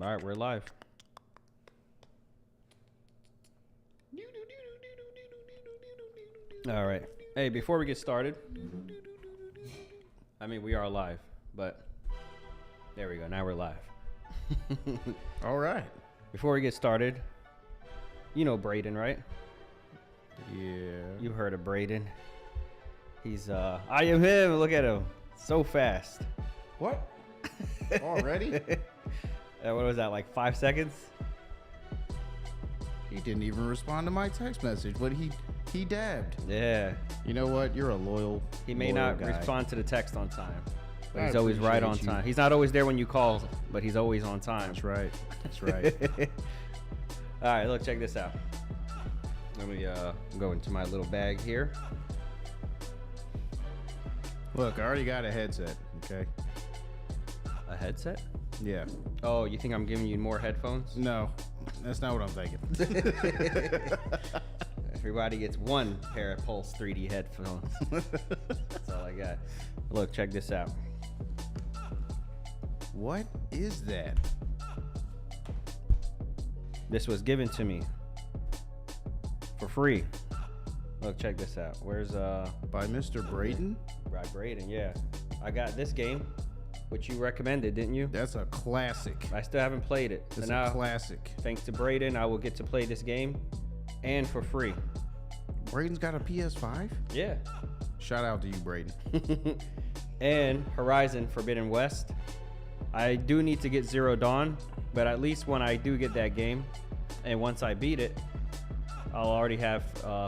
All right, we're live. All right. Hey, before we get started, I mean, we are live, but there we go. Now we're live. All right. Before we get started, you know Braden, right? Yeah. You heard of Braden. He's, I am him. Look at him. So fast. What? Already? What was that, like 5 seconds? He didn't even respond to my text message, but he dabbed. Yeah. You know what? You're a loyal. He may loyal not guy. respond to the text on time, but I he's always right on appreciate you. time. He's not always there when you call, but he's always on time. That's right. That's right. All right, look, check this out. Let me go into my little bag here. Look, I already got a headset. Okay. A headset? Yeah. Oh, you think I'm giving you more headphones? No, that's not what I'm thinking. Everybody gets one pair of Pulse 3D headphones. That's all I got. Look, check this out. What is that? This was given to me for free. Look, check this out. Where's By Mr. Braden? Right, Braden? Yeah, I got this game, which you recommended, didn't you? That's a classic. I still haven't played it. It's So now, a classic. thanks to Braden, I will get to play this game, and for free. Braden's got a PS5? Yeah. Shout out to you, Braden. And Horizon Forbidden West. I do need to get Zero Dawn, but at least when I do get that game, and once I beat it, I'll already have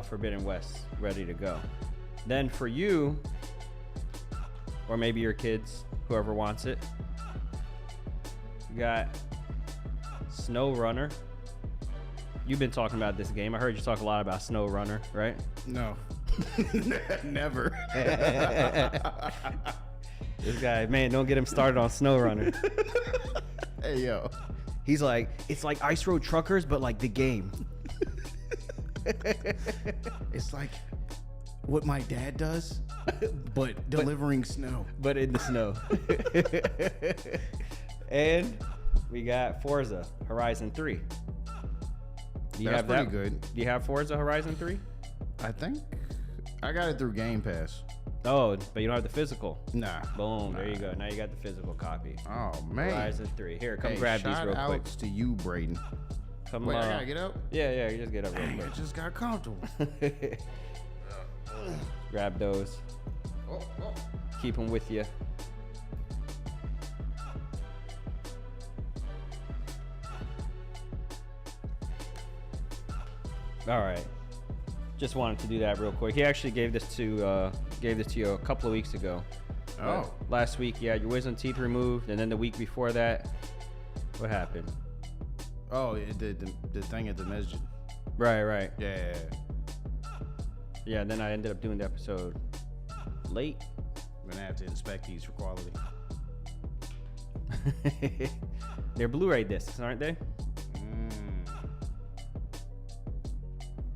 Forbidden West ready to go. Then for you, or maybe your kids, whoever wants it, you got Snow Runner. You've been talking about this game. I heard you talk a lot about Snow Runner, right? No. Never. This guy, man, don't get him started on Snow Runner. Hey, yo. He's like, it's like Ice Road Truckers, but like the game. It's like what my dad does, but delivering snow. But in the snow. And we got Forza Horizon 3. Do you That's have pretty that? good. Do you have Forza Horizon 3? I think I got it through Game Pass. Oh, but you don't have the physical. Nah. Boom, there you Nah. go. Now you got the physical copy. Oh man. Horizon 3. Here, come Hey, grab these real quick. Shout-outs to you, Braden. Come Wait, I gotta get up. Yeah, you just get up real Dang, I quick. just got comfortable. Grab those. Oh, oh. Keep them with you. All right. Just wanted to do that real quick. He actually gave this to you a couple of weeks ago. Oh. Last week, you had your wisdom teeth removed, and then the week before that, what happened? Oh, the thing at the masjid. Right. Yeah. Yeah, and then I ended up doing the episode late. I'm gonna have to inspect these for quality. They're Blu-ray discs, aren't they?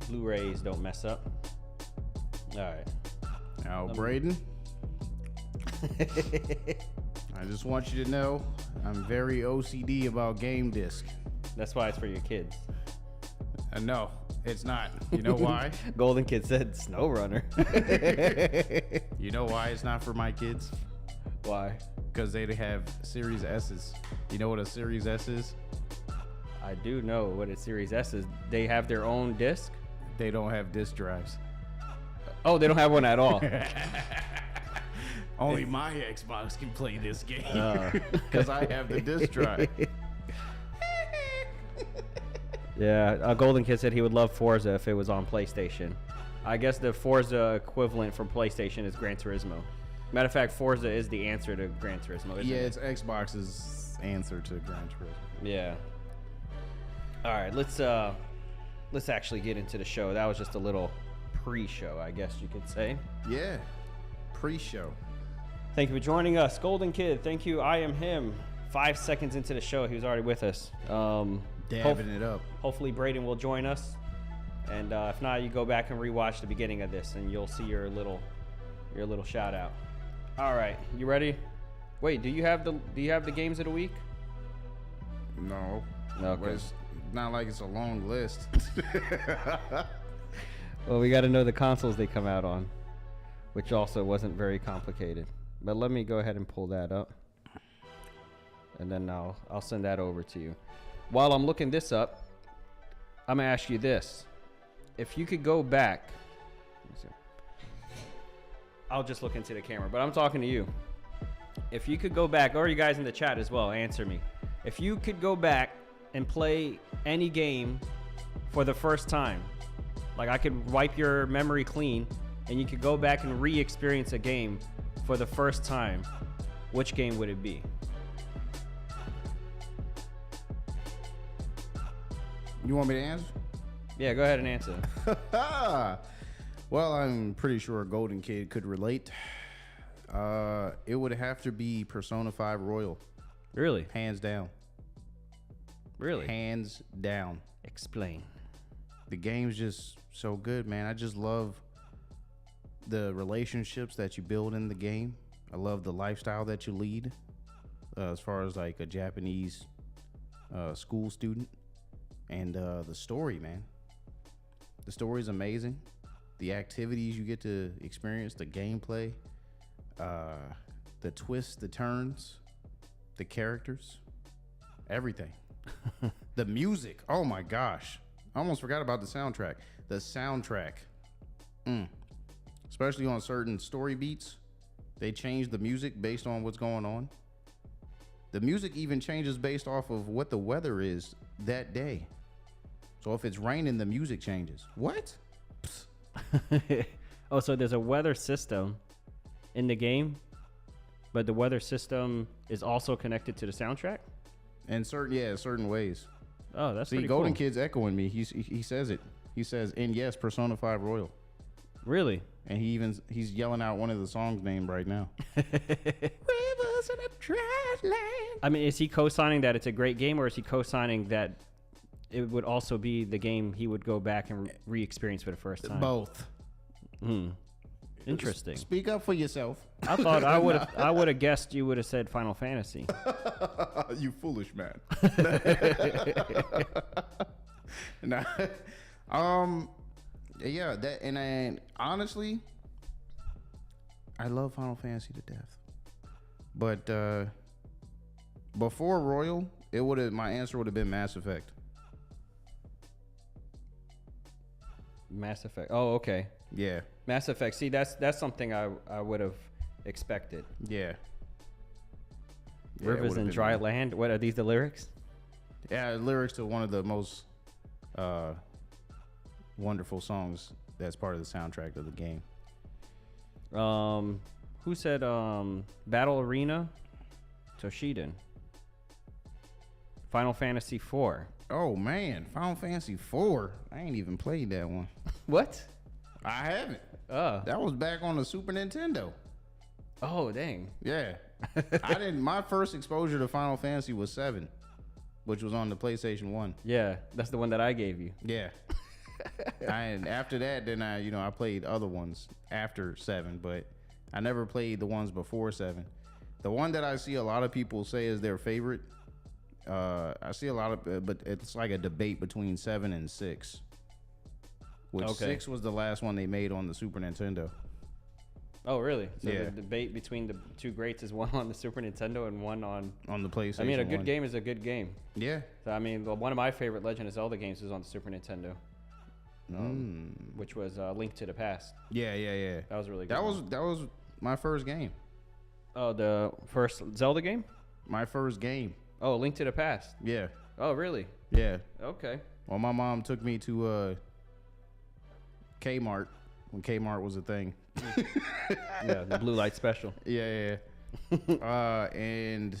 Blu-rays don't mess up. All right. Now, Braden, I just want you to know I'm very OCD about game disc. That's why it's for your kids. No, it's not. You know why? Golden Kid said Snow Runner. You know why it's not for my kids? Why? Because they have Series S's. You know what a Series S is? I do know what a Series S is. They have their own disc? They don't have disk drives. Oh, they don't have one at all. Only my Xbox can play this game because I have the disk drive. Yeah, Golden Kid said he would love Forza if it was on PlayStation. I guess the Forza equivalent for PlayStation is Gran Turismo. Matter of fact, Forza is the answer to Gran Turismo, isn't Yeah, it? it's Xbox's answer to Gran Turismo. Yeah. All right, let's actually get into the show. That was just a little pre-show, I guess you could say. Yeah, pre-show. Thank you for joining us, Golden Kid. Thank you. I am him. 5 seconds into the show, he was already with us. Dabbing it up. Hopefully, Braden will join us. And if not, you go back and rewatch the beginning of this, and you'll see your little shout out. All right, you ready? Wait, do you have the games of the week? No. Okay. But it's not like it's a long list. Well, we got to know the consoles they come out on, which also wasn't very complicated. But let me go ahead and pull that up, and then I'll send that over to you. While I'm looking this up, I'm gonna ask you this: if you could go back, let me see. I'll just look into the camera, but I'm talking to you. If you could go back, or you guys in the chat as well, answer me. If you could go back and play any game for the first time, like I could wipe your memory clean and you could go back and re-experience a game for the first time, which game would it be? You want me to answer? Yeah, go ahead and answer. Well, I'm pretty sure a Golden Kid could relate. It would have to be Persona 5 Royal. Really? Hands down. Really? Hands down. Explain. The game's just so good, man. I just love the relationships that you build in the game. I love the lifestyle that you lead, as far as like a Japanese school student. And the story, man. The story is amazing. The activities you get to experience, the gameplay, the twists, the turns, the characters, everything. The music, oh my gosh. I almost forgot about the soundtrack. The soundtrack, especially on certain story beats, they change the music based on what's going on. The music even changes based off of what the weather is that day. So if it's raining, the music changes. What? Oh, so there's a weather system in the game, but the weather system is also connected to the soundtrack? In certain ways. Oh, that's See, pretty Golden cool. Kid's echoing me. He says it. He says, and yes, Persona 5 Royal. Really? And he's yelling out one of the songs name right now. Rivers in a dry land. I mean, is he co-signing that it's a great game, or is he co-signing that it would also be the game he would go back and re-experience for the first time? Both. Interesting. Speak up for yourself. I thought I would have guessed you would have said Final Fantasy. You foolish man. Nah. Yeah, that and honestly, I love Final Fantasy to death. But before Royal, my answer would have been Mass Effect. Mass Effect. Oh, okay. Yeah. Mass Effect. See, that's something I would have expected. Yeah. Rivers in dry land. What are these? The lyrics? Yeah, lyrics to one of the most wonderful songs that's part of the soundtrack of the game. Who said Battle Arena? Toshiden. Final Fantasy 4. Oh man, Final Fantasy 4. I ain't even played that one. What? I haven't. Oh. That was back on the Super Nintendo. Oh, dang. Yeah. My first exposure to Final Fantasy was 7, which was on the PlayStation 1. Yeah, that's the one that I gave you. Yeah. And after that, then I played other ones after 7, but I never played the ones before 7. The one that I see a lot of people say is their favorite, I see a lot of, but it's like a debate between 7 and 6. Which 6 was the last one they made on the Super Nintendo. Oh, really? So Yeah. the debate between the two greats is one on the Super Nintendo and one on The PlayStation. I mean, a good 1. game is a good game. Yeah. So, I mean, one of my favorite Legend of Zelda games was on the Super Nintendo, which was Link to the Past. Yeah. That was really good. That was my first game. Oh, the first Zelda game? My first game. Oh, Link to the Past. Yeah. Oh, really? Yeah. Okay. Well, my mom took me to Kmart when Kmart was a thing. Yeah, the blue light special. Yeah. And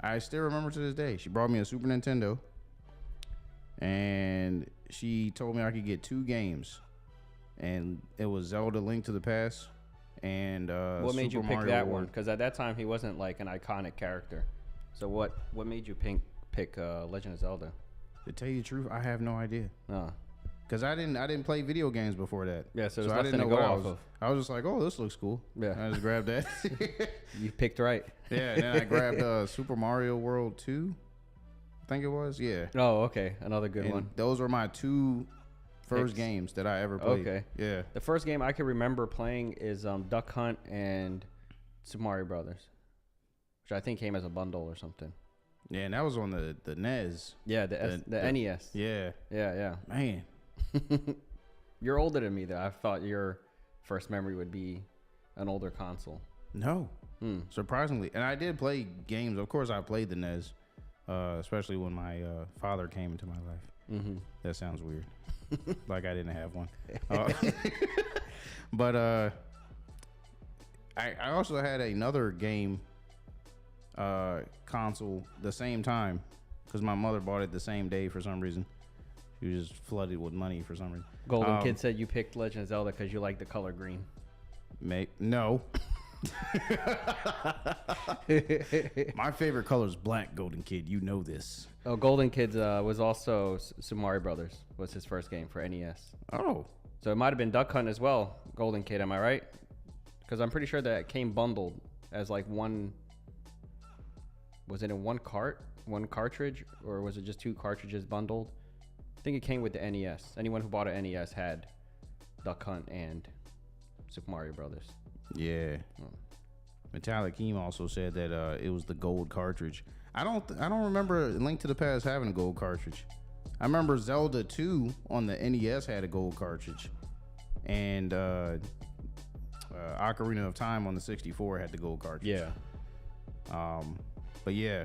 I still remember to this day. She brought me a Super Nintendo, and she told me I could get 2 games, and it was Zelda: Link to the Past and What made you Super pick Mario that World. one? Because at that time he wasn't like an iconic character. So what made you pick Legend of Zelda? To tell you the truth, I have no idea. Oh. Cause I didn't play video games before that. Yeah, so there's I nothing didn't know to go what off of. I was just like, oh, this looks cool. Yeah. I just grabbed that. You picked right. Yeah, and then I grabbed Super Mario World 2. think it was. Yeah. Oh, okay. Another good And one. those were my two first games that I ever played. Okay. Yeah. The first game I can remember playing is Duck Hunt and Super Mario Brothers, which I think came as a bundle or something. Yeah, and that was on the NES. Yeah, the NES. Yeah. Yeah. Man. You're older than me, though. I thought your first memory would be an older console. No. Surprisingly. And I did play games. Of course, I played the NES, especially when my father came into my life. Mm-hmm. That sounds weird. Like I didn't have one. But I also had another game console the same time because my mother bought it the same day for some reason. She was just flooded with money for some reason. Golden Kid said you picked Legend of Zelda because you like the color green. No. My favorite color is black, Golden Kid. You know this. Oh, Golden Kids was also Super Mario Brothers was his first game for NES. Oh. So it might have been Duck Hunt as well, Golden Kid. Am I right? Because I'm pretty sure that it came bundled as like one. Was it in one cartridge, or was it just two cartridges bundled? I think it came with the NES. Anyone who bought an NES had Duck Hunt and Super Mario Brothers. Yeah. Metallic Keem also said that it was the gold cartridge. I don't remember Link to the Past having a gold cartridge. I remember Zelda 2 on the NES had a gold cartridge, and Ocarina of Time on the 64 had the gold cartridge. Yeah. But yeah,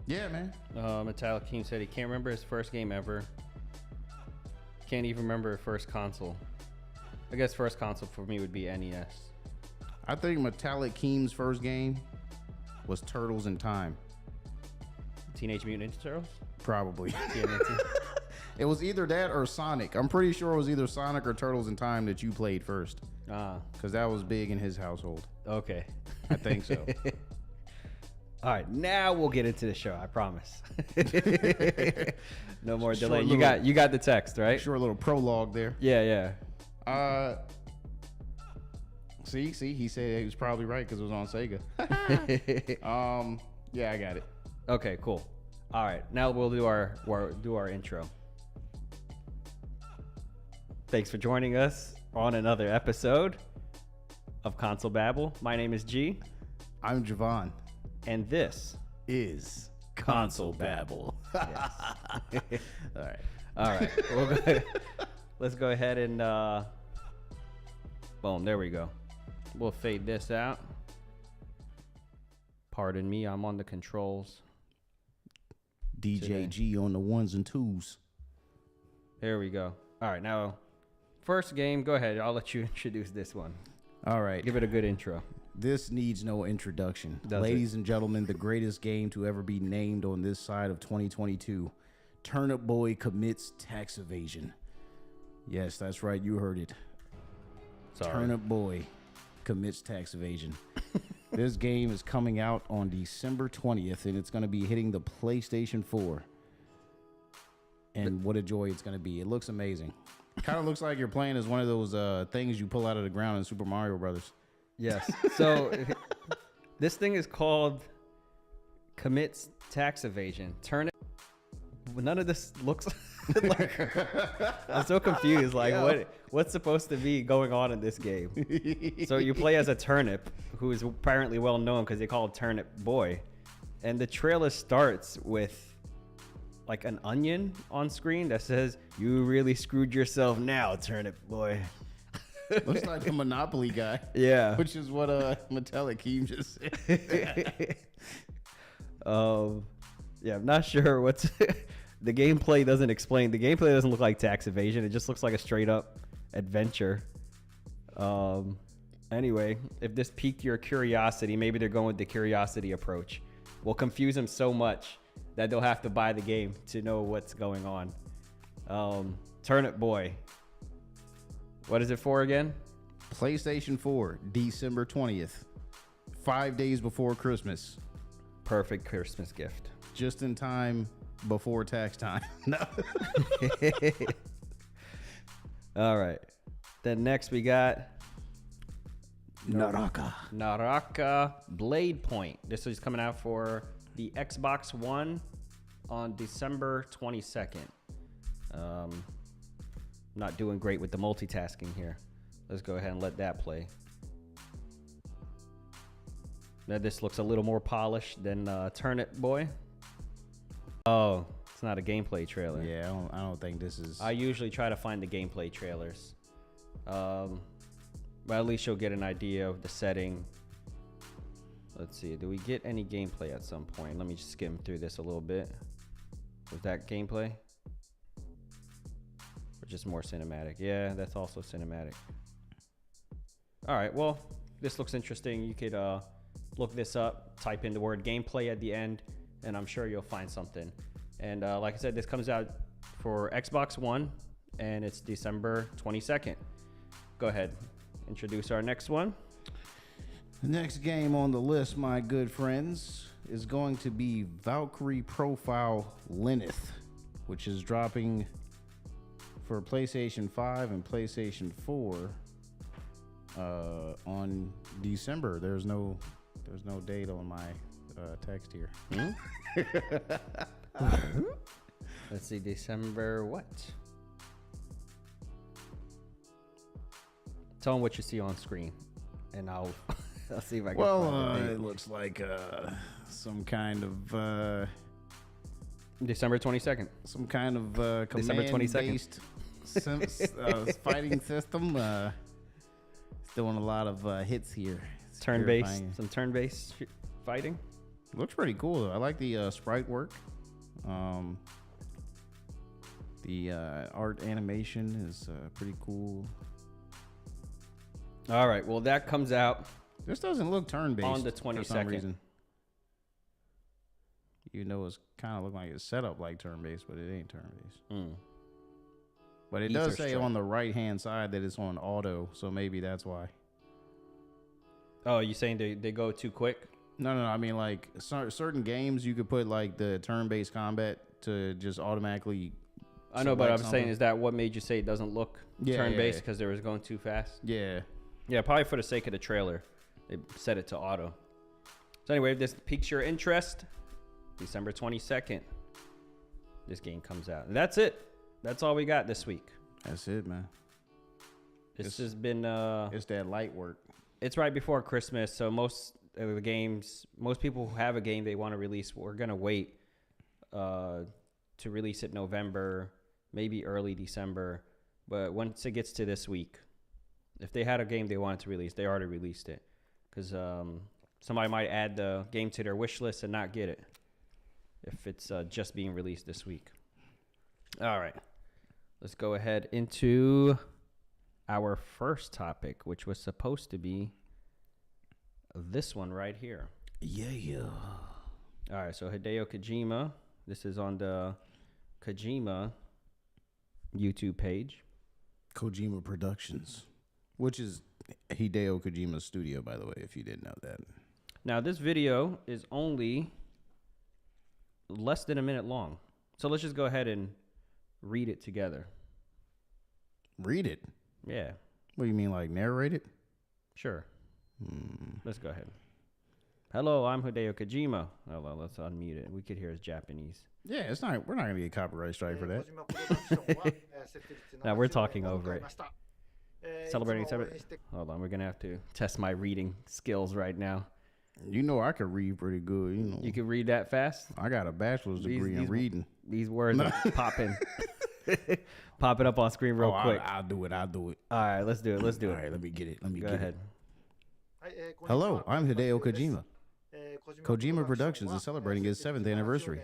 man. Metallic Keem said he can't remember his first game ever. Can't even remember his first console. I guess first console for me would be NES. I think Metallic Keem's first game was Turtles in Time. Teenage Mutant Ninja Turtles? Probably. TMNT. It was either that or Sonic. I'm pretty sure it was either Sonic or Turtles in Time that you played first. Because that was big in his household. Okay. I think so. All right, now we'll get into the show. I promise. No more delay. Short You got the text, right? Short little prologue there. Yeah. See, he said he was probably right because it was on Sega. Yeah, I got it. Okay, cool. All right, now we'll do our intro. Thanks for joining us on another episode of Console Babble. My name is G. I'm Javon. And this is Console Babble. Yes. All right. Let's go ahead and boom. There we go. We'll fade this out. Pardon me. I'm on the controls. DJ G on the ones and twos. There we go. All right. Now, first game. Go ahead. I'll let you introduce this one. All right. Give it a good intro. This needs no introduction. Ladies and gentlemen, the greatest game to ever be named on this side of 2022. Turnip Boy commits tax evasion. Yes, that's right. You heard it. Sorry. Turnip Boy commits tax evasion. This game is coming out on December 20th, and it's going to be hitting the PlayStation 4. And what a joy it's going to be. It looks amazing. Kind of looks like you're playing as one of those things you pull out of the ground in Super Mario Brothers. Yes. So this thing is called commits tax evasion. None of this looks like. I'm so confused. Like, what's supposed to be going on in this game? So you play as a turnip, who is apparently well known because they call it Turnip Boy, and the trailer starts with like an onion on screen that says, "You really screwed yourself now, Turnip Boy." Looks like a Monopoly guy. Yeah. Which is what Metallic Keem just said. Yeah, I'm not sure what's the gameplay doesn't explain. The gameplay doesn't look like tax evasion. It just looks like a straight up adventure. Anyway, if this piqued your curiosity, maybe they're going with the curiosity approach. We'll confuse them so much that they'll have to buy the game to know what's going on. Turnip Boy. What is it for again? PlayStation 4, December 20th. 5 days before Christmas. Perfect Christmas gift. Just in time before tax time. No. All right. Then next we got Naraka Blade Point. This is coming out for the Xbox One on December 22nd. Not doing great with the multitasking here. Let's go ahead and let that play. Now this looks a little more polished than Turnip Boy. Oh, it's not a gameplay trailer. Yeah, I don't think this is. I usually try to find the gameplay trailers. But at least you'll get an idea of the setting. Let's see, do we get any gameplay at some point? Let me just skim through this a little bit. Was that gameplay? Or just more cinematic? Yeah, that's also cinematic. All right, well, this looks interesting. You could look this up, type in the word gameplay at the end, and I'm sure you'll find something. And like I said, this comes out for Xbox One, and it's December 22nd. Go ahead, introduce our next one. The next game on the list, my good friends, is going to be Valkyrie Profile Lilith, which is dropping for PlayStation 5 and PlayStation 4 on December. There's no date on my text here. Let's see, December what? Tell them what you see on screen, and I'll see if I can. Well, it looks like some kind of December 22nd. some kind of December 22nd. command-based fighting system. It's doing a lot of hits here. It's Turn-based, purifying. some turn-based fighting. Looks pretty cool though. I like the sprite work. The art animation is pretty cool. All right, well that comes out This doesn't look turn-based on the for some 22nd. reason. You know, it's kind of look like it's set up like turn-based, but it ain't turn-based. But it does Ether say Strike. on the right-hand side that it's on auto, so maybe that's why. Oh, you saying they go too quick? No. I mean, like certain games, you could put like the turn-based combat to just automatically. I know, but I'm select saying, something. is that what made you say it doesn't look Yeah, turn-based yeah. because they was going too fast? Yeah. Yeah, probably for the sake of the trailer, they set it to auto. So anyway, if this piques your interest, December 22nd, this game comes out. And that's it. That's all we got this week. That's it, man. This has been It's that light work. it's right before Christmas, so most of the games, most people who have a game they want to release, we're gonna wait to release it November, maybe early December. But once it gets to this week, if they had a game they wanted to release, they already released it, because somebody might add the game to their wish list and not get it if it's just being released this week. All right, let's go ahead into our first topic, which was supposed to be this one right here. Yeah. All right, so Hideo Kojima. This is on the Kojima YouTube page. Kojima Productions, which is Hideo Kojima's studio, by the way, if you didn't know that. Now, this video is only less than a minute long. So let's just go ahead and read it together. Read it. Yeah, What do you mean, like narrate it? sure. Let's go ahead. Hello, I'm Hideo Kojima. Hold on, let's unmute it. We could hear his Japanese. Yeah, it's not. We're not gonna get a copyright strike for that. Now we're talking over it. Celebrating 7. Hold on, we're going to have to test my reading skills right now. You know, I could read pretty good. You know, You can read that fast? I got a bachelor's degree in reading. These words are popping. Pop it up on screen real quick. I'll do it. All right, let's do it. Let's do All it. right, let me get it. Let me Go get ahead. it. Hello, I'm Hideo Kojima. Kojima Productions is celebrating its 7th anniversary.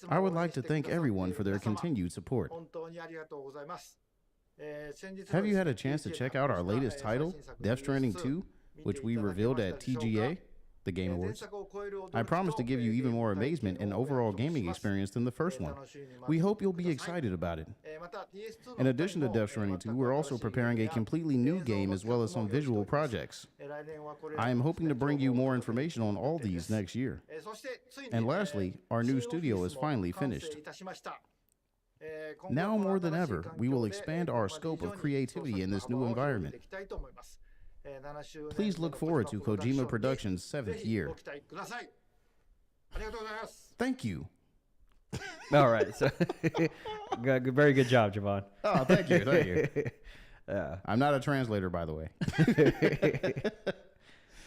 I would like to thank everyone for their continued support. Have you had a chance to check out our latest title, Death Stranding 2, which we revealed at TGA, the Game Awards? I promise to give you even more amazement and overall gaming experience than the first one. We hope you'll be excited about it. In addition to Death Stranding 2, we're also preparing a completely new game as well as some visual projects. I am hoping to bring you more information on all these next year. And lastly, our new studio is finally finished. Now more than ever, we will expand our scope of creativity in this new environment. Please look forward to Kojima Productions' 7th year. Thank you. All right. So, very good job, Javon. Oh, thank you. Thank you. I'm not a translator, by the way.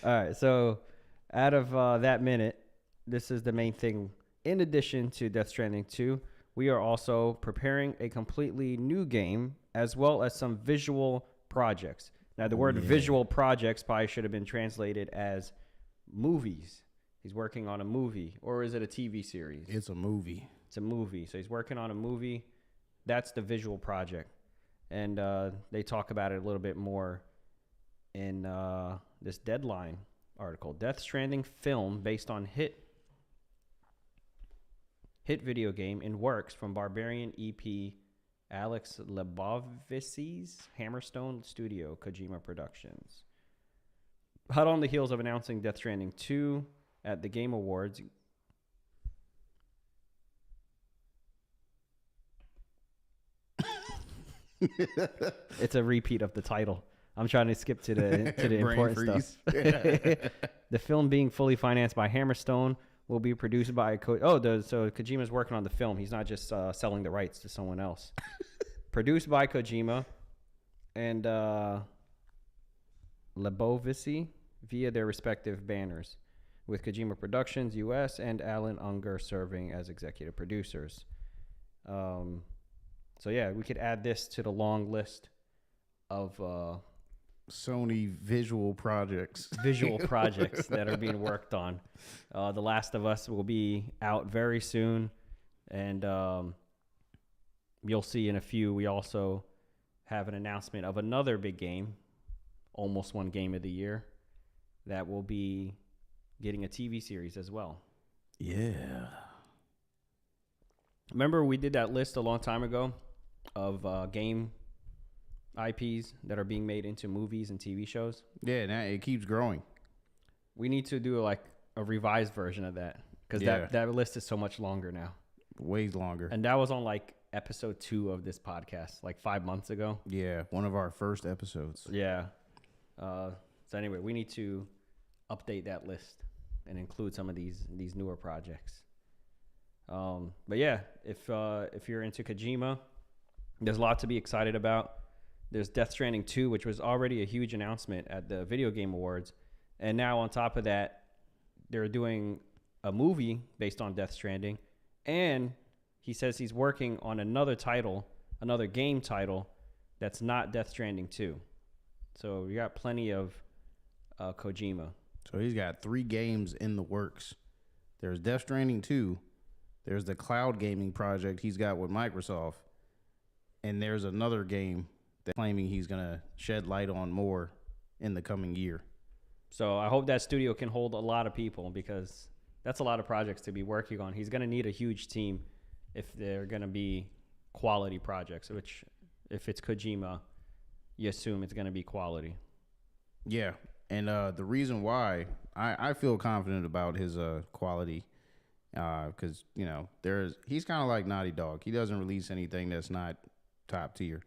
All right. So, out of that minute, this is the main thing. In addition to Death Stranding 2, we are also preparing a completely new game as well as some visual projects. Now, the word visual projects probably should have been translated as movies. He's working on a movie, or is it a TV series? It's a movie. It's a movie. So he's working on a movie. That's the visual project. And they talk about it a little bit more in this Deadline article. Death Stranding film based on hit video game in works from Barbarian EP Alex Lebovitzy's Hammerstone Studio, Kojima Productions. Hot on the heels of announcing Death Stranding 2 at the Game Awards. It's a repeat of the title. I'm trying to skip to the important stuff. The film being fully financed by Hammerstone will be produced by so Kojima's working on the film. He's not just selling the rights to someone else. Produced by Kojima and Lebovitzy via their respective banners, with Kojima Productions US and Alan Unger serving as executive producers. So yeah, we could add this to the long list of Sony visual projects. That are being worked on. The Last of Us will be out very soon, and you'll see in a few. We also have an announcement of another big game, almost one game of the year, that will be getting a TV series as well. Yeah. Remember we did that list a long time ago of game IPs that are being made into movies and TV shows? Yeah, now it keeps growing. We need to do like a revised version of that because that list is so much longer now. Way longer. And that was on like episode 2 of this podcast, like 5 months ago. Yeah, one of our first episodes. Yeah. So anyway, we need to update that list and include some of these newer projects. But yeah, if you're into Kojima, there's a lot to be excited about. There's Death Stranding 2, which was already a huge announcement at the Video Game Awards. And now on top of that, they're doing a movie based on Death Stranding. And he says he's working on another game title that's not Death Stranding 2. So we got plenty of Kojima. So he's got 3 games in the works. There's Death Stranding 2. There's the cloud gaming project he's got with Microsoft. And there's another game that's claiming he's going to shed light on more in the coming year. So I hope that studio can hold a lot of people because that's a lot of projects to be working on. He's going to need a huge team if they're going to be quality projects, which if it's Kojima, you assume it's going to be quality. Yeah. And the reason why I feel confident about his quality because, he's kind of like Naughty Dog. He doesn't release anything that's not top tier,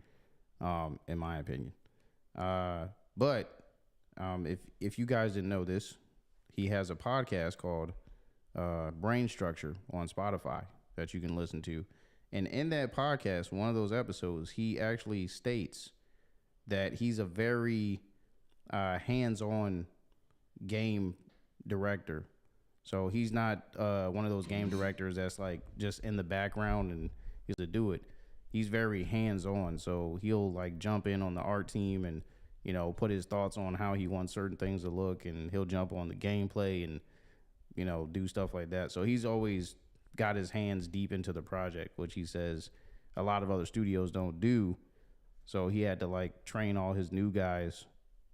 in my opinion. But if you guys didn't know this, he has a podcast called Brain Structure on Spotify that you can listen to. And in that podcast, one of those episodes, he actually states that he's a very hands-on game director. So he's not one of those game directors that's like just in the background and he's to do it. He's very hands-on, so he'll like jump in on the art team and put his thoughts on how he wants certain things to look, and he'll jump on the gameplay and do stuff like that. So he's always got his hands deep into the project, which he says a lot of other studios don't do. So he had to like train all his new guys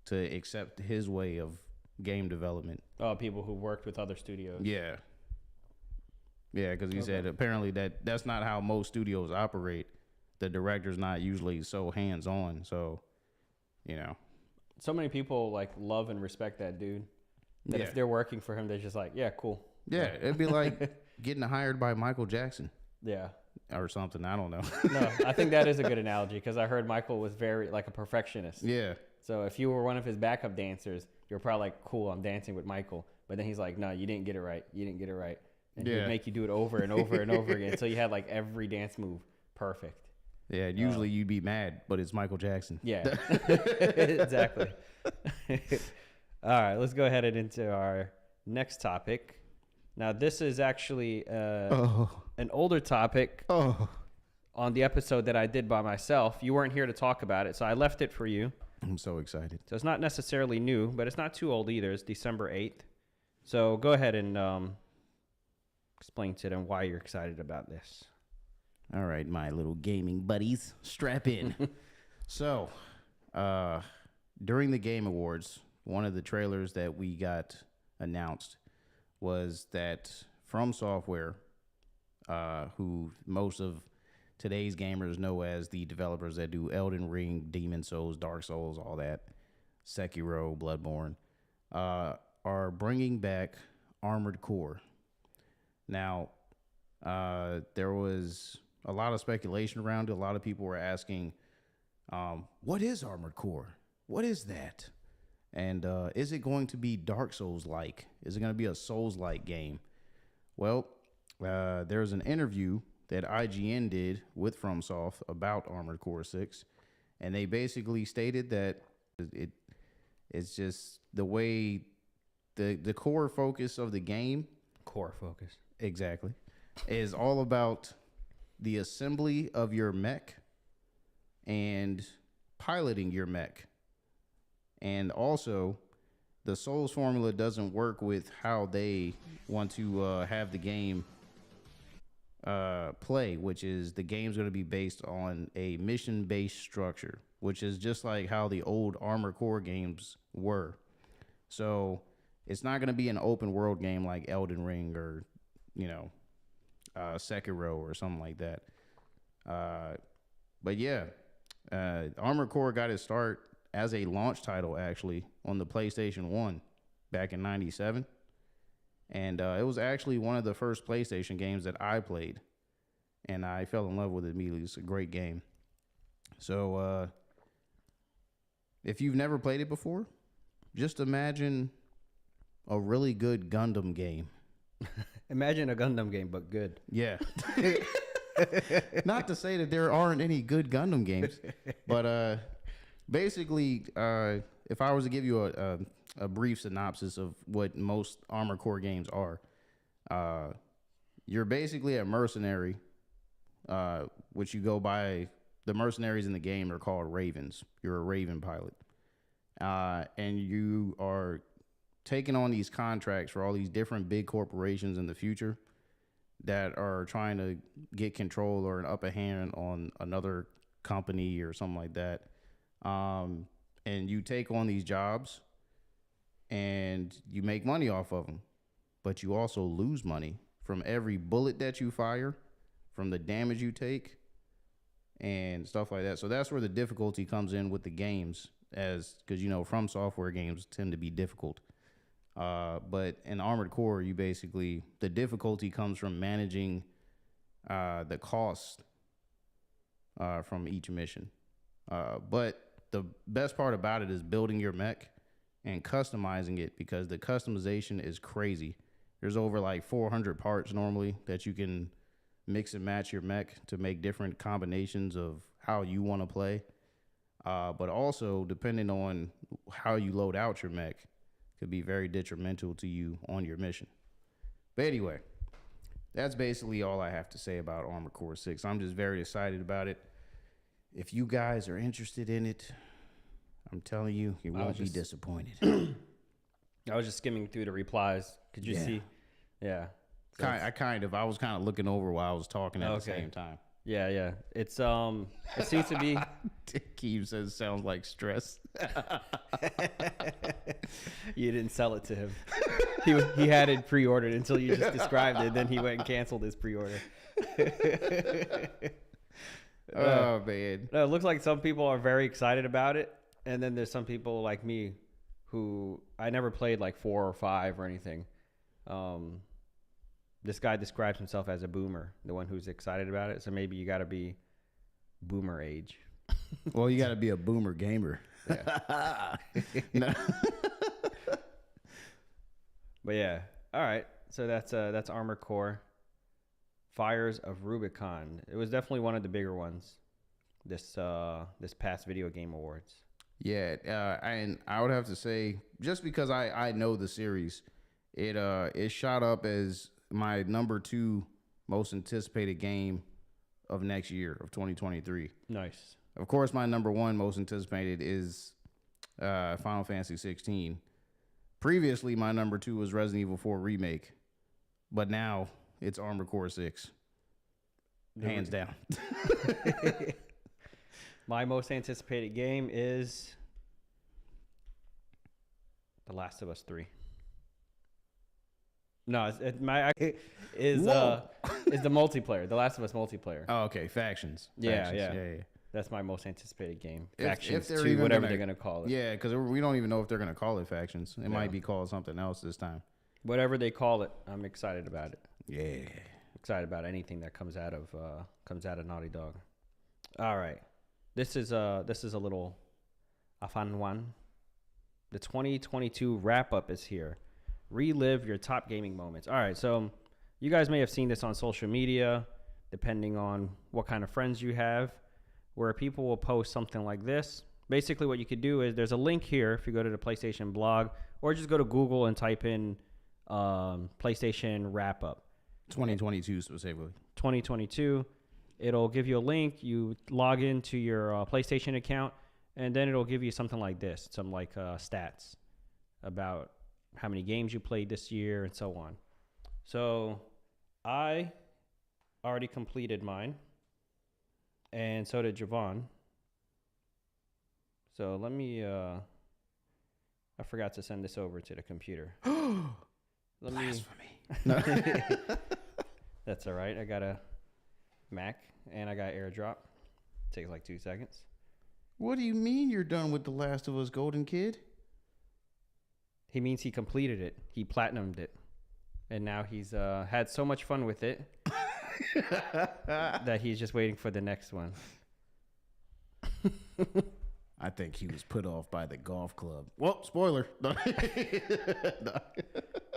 to accept his way of game development. Oh, people who worked with other studios. Yeah, because he said apparently that's not how most studios operate. The director's not usually so hands-on, so so many people like love and respect that dude that if they're working for him, they're just like, yeah, cool. Yeah, it'd be like getting hired by Michael Jackson. Yeah. Or something, I don't know. No, I think that is a good analogy because I heard Michael was very like a perfectionist. Yeah. So if you were one of his backup dancers, you're probably like, cool, I'm dancing with Michael. But then he's like, no, you didn't get it right. and he'd make you do it over and over and over again until you had like every dance move perfect. Yeah, usually you'd be mad, but it's Michael Jackson. Yeah, exactly. All right, let's go ahead and into our next topic. Now, this is actually an older topic on the episode that I did by myself. You weren't here to talk about it, so I left it for you. I'm so excited. So it's not necessarily new, but it's not too old either. It's December 8th. So go ahead and explain to them why you're excited about this. All right, my little gaming buddies, strap in. So, during the Game Awards, one of the trailers that we got announced was that From Software, who most of today's gamers know as the developers that do Elden Ring, Demon Souls, Dark Souls, all that, Sekiro, Bloodborne, are bringing back Armored Core. Now, there was a lot of speculation around it. A lot of people were asking, what is Armored Core? What is that? And is it going to be Dark Souls-like? Is it going to be a Souls-like game? Well, there's an interview that IGN did with FromSoft about Armored Core 6, and they basically stated that it's just the way the core focus of the game. Core focus. Exactly. Is all about the assembly of your mech and piloting your mech. And also, the Souls formula doesn't work with how they want to have the game play, which is the game's going to be based on a mission-based structure, which is just like how the old Armored Core games were. So it's not going to be an open world game like Elden Ring or, Sekiro or something like that. But yeah, Armored Core got its start as a launch title, actually, on the PlayStation 1 back in 97. And it was actually one of the first PlayStation games that I played. And I fell in love with it immediately. It's a great game. So if you've never played it before, just imagine a really good Gundam game. Imagine a Gundam game, but good. Yeah. Not to say that there aren't any good Gundam games, but basically, if I was to give you a brief synopsis of what most Armored Core games are, you're basically a mercenary, which you go by. The mercenaries in the game are called Ravens. You're a Raven pilot, and you are taking on these contracts for all these different big corporations in the future that are trying to get control or an upper hand on another company or something like that. And you take on these jobs and you make money off of them, but you also lose money from every bullet that you fire, from the damage you take and stuff like that. So that's where the difficulty comes in with the games, because From Software games tend to be difficult. But in Armored Core, the difficulty comes from managing the cost from each mission. But the best part about it is building your mech and customizing it, because the customization is crazy. There's over like 400 parts normally that you can mix and match your mech to make different combinations of how you want to play. But also, depending on how you load out your mech, could be very detrimental to you on your mission. But anyway, that's basically all I have to say about Armored Core 6. I'm just very excited about it. If you guys are interested in it, I'm telling you, you won't be disappointed. I was just skimming through the replies. Could you see? Yeah. So I was kind of looking over while I was talking at the same time. Yeah. It's it seems to be. Keith says sounds like stress. You didn't sell it to him. He had it pre-ordered until you just described it. Then he went and canceled his pre-order. Oh man! No, it looks like some people are very excited about it, and then there's some people like me who I never played like 4 or 5 or anything. This guy describes himself as a boomer, the one who's excited about it. So maybe you got to be boomer age. Well, you got to be a boomer gamer. Yeah. No. But yeah, all right. So that's Armored Core. Fires of Rubicon. It was definitely one of the bigger ones. This past Video Game Awards. Yeah, and I would have to say, just because I know the series, it shot up as my number 2 most anticipated game of next year, of 2023. Nice. Of course, my number 1 most anticipated is Final Fantasy 16. Previously, my number 2 was Resident Evil 4 Remake, but now it's Armored Core 6. Hands down. My most anticipated game is The Last of Us 3. No, is the multiplayer, The Last of Us multiplayer. Oh, okay, factions. Yeah. That's my most anticipated game. Factions 2, whatever they're going to call it. Yeah, because we don't even know if they're going to call it Factions. It might be called something else this time. Whatever they call it, I'm excited about it. Yeah. Excited about anything that comes out of Naughty Dog. All right. This is a fun one. The 2022 wrap up is here. Relive your top gaming moments. All right, so you guys may have seen this on social media, depending on what kind of friends you have, where people will post something like this. Basically, what you could do is there's a link here if you go to the PlayStation blog, or just go to Google and type in PlayStation wrap up. 2022 specifically. 2022. It'll give you a link. You log into your PlayStation account, and then it'll give you something like this, some like stats about how many games you played this year and so on. So I already completed mine, and so did Javon. So let me, I forgot to send this over to the computer. Blasphemy. That's all right. I got a Mac and I got AirDrop. Takes like 2 seconds. What do you mean you're done with The Last of Us, Golden Kid? He means he completed it. He platinumed it. And now he's had so much fun with it that he's just waiting for the next one. I think he was put off by the golf club. Well, spoiler.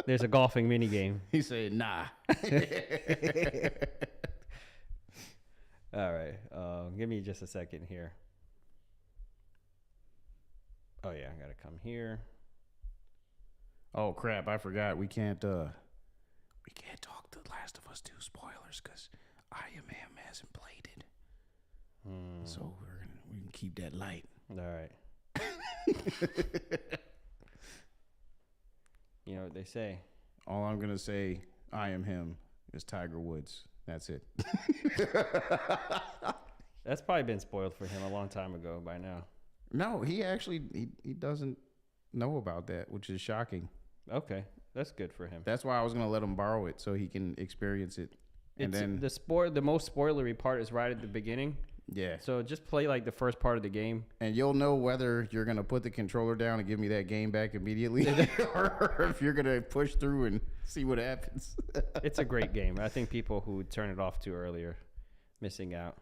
There's a golfing minigame. He said, nah. All right. Give me just a second here. Oh, yeah. I got to come here. Oh, crap. I forgot. We can't talk The Last of Us 2 spoilers because IMM hasn't played it. So we can keep that light. All right. You know what they say. All I'm going to say, I am him, is Tiger Woods. That's it. That's probably been spoiled for him a long time ago by now. No, he actually, he doesn't know about that, which is shocking. Okay. That's good for him. That's why I was going to let him borrow it so he can experience it. And then the most spoilery part is right at the beginning. Yeah. So just play like the first part of the game. And you'll know whether you're going to put the controller down and give me that game back immediately or if you're going to push through and see what happens. It's a great game. I think people who turn it off too early are missing out.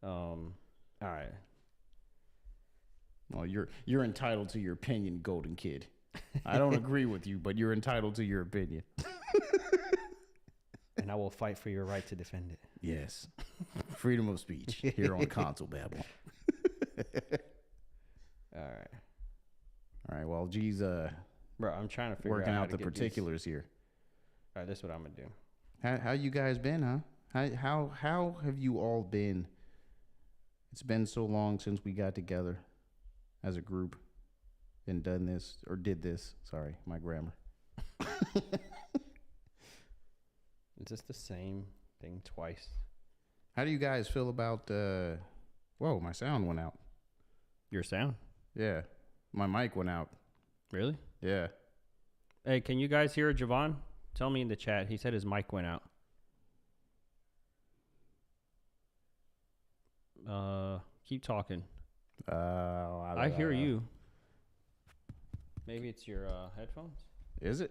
All right. Well, you're entitled to your opinion, Golden Kid. I don't agree with you, but you're entitled to your opinion. And I will fight for your right to defend it. Yes. Freedom of speech here on Console Babble. All right. All right. Well, G's bro, I'm trying to figure working out out the particulars here. All right, this is what I'm gonna do. How you guys been, huh? How have you all been? It's been so long since we got together as a group and done this or did this. Sorry, my grammar. Is this the same thing twice? How do you guys feel about whoa, my sound went out. Your sound? Yeah. My mic went out. Really? Yeah. Hey, can you guys hear Javon? Tell me in the chat. He said his mic went out. Keep talking. I hear you. Maybe it's your headphones? Is it?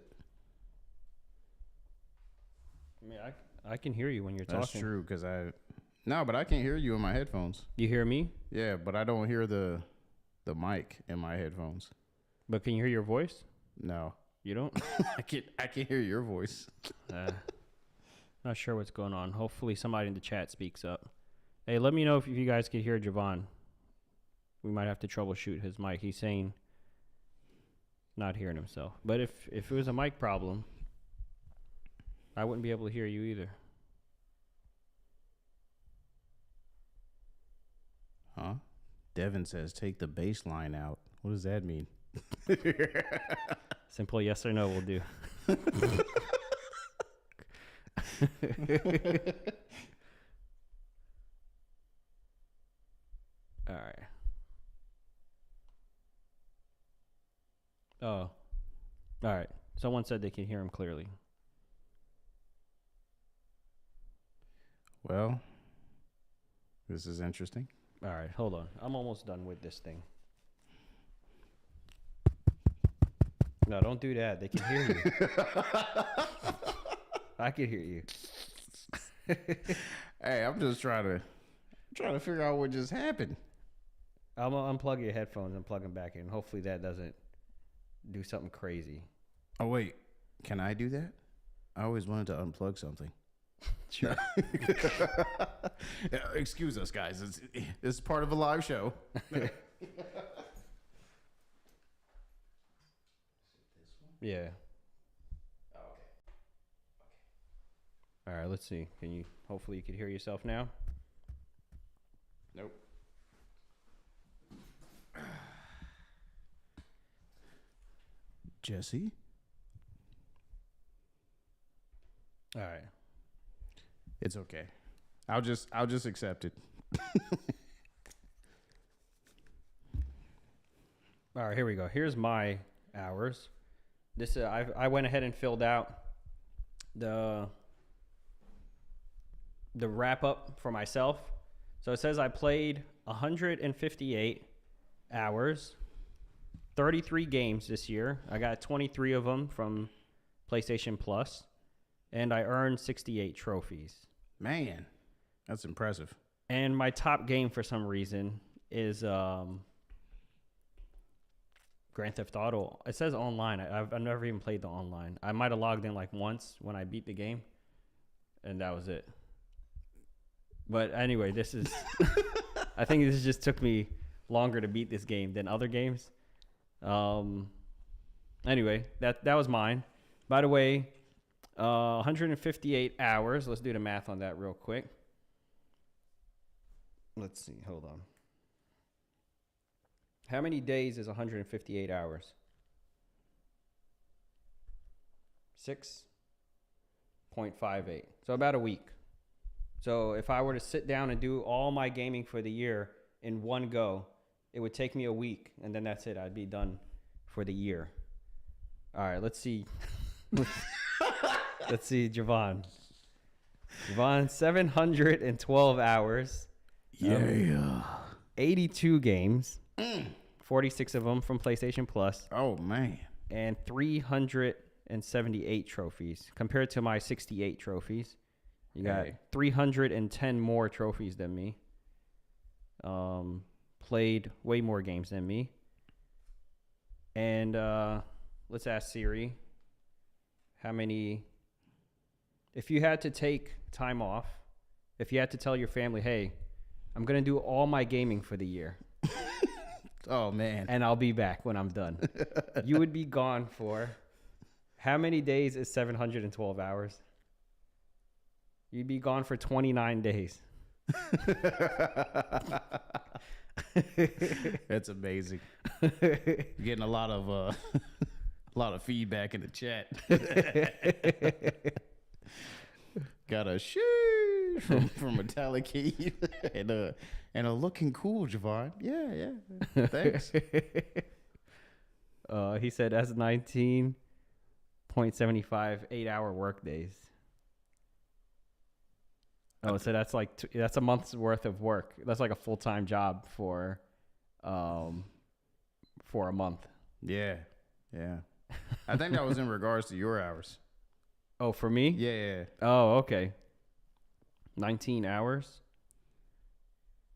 I mean, I can hear you when you're talking. That's true, because but I can't hear you in my headphones. You hear me? Yeah, but I don't hear the mic in my headphones. But can you hear your voice? No. You don't? I can hear your voice. Not sure what's going on. Hopefully somebody in the chat speaks up. Hey, let me know if you guys can hear Javon. We might have to troubleshoot his mic. He's saying not hearing himself. But if it was a mic problem, I wouldn't be able to hear you either. Huh? Devin says take the bass line out. What does that mean? Simple yes or no will do. All right. Oh. All right. Someone said they can hear him clearly. Well, this is interesting. All right. Hold on. I'm almost done with this thing. No, don't do that. They can hear you. I can hear you. Hey, I'm just trying to figure out what just happened. I'm gonna unplug your headphones and plug them back in. Hopefully that doesn't do something crazy. Oh wait, can I do that? I always wanted to unplug something. Sure. Excuse us, guys. It's part of a live show. Yeah. Oh, okay. All right. Let's see. Hopefully you can hear yourself now. Nope. Jesse? All right. It's okay. I'll just accept it. All right. Here we go. Here's my hours. This I went ahead and filled out the wrap up for myself. So it says I played 158 hours, 33 games this year. I got 23 of them from PlayStation Plus, and I earned 68 trophies. Man, that's impressive. And my top game for some reason is Grand Theft Auto. It says online. I've never even played the online. I might have logged in like once when I beat the game, and that was it. But anyway, this is I think this just took me longer to beat this game than other games. Anyway, that was mine. By the way, 158 hours. Let's do the math on that real quick. Let's see. Hold on. How many days is 158 hours? 6.58. So about a week. So if I were to sit down and do all my gaming for the year in one go, it would take me a week, and then that's it. I'd be done for the year. All right, let's see. Let's see, Javon. Javon, 712 hours. Yeah. 82 games. 46 of them from PlayStation Plus. Oh, man. And 378 trophies compared to my 68 trophies. You got 310 more trophies than me. Played way more games than me. And let's ask Siri how many. If you had to take time off, if you had to tell your family, hey, I'm going to do all my gaming for the year. Oh, man. And I'll be back when I'm done. You would be gone for how many days is 712 hours? You'd be gone for 29 days. That's amazing. You're getting a lot of feedback in the chat. Got a shoo from Metallic Key and a looking cool, Javon. Yeah. Thanks. He said that's 19.75 8-hour work days. Oh, so that's like that's a month's worth of work. That's like a full-time job for a month. Yeah. I think that was in regards to your hours. Oh, for me? Yeah. Oh, okay. 19 hours,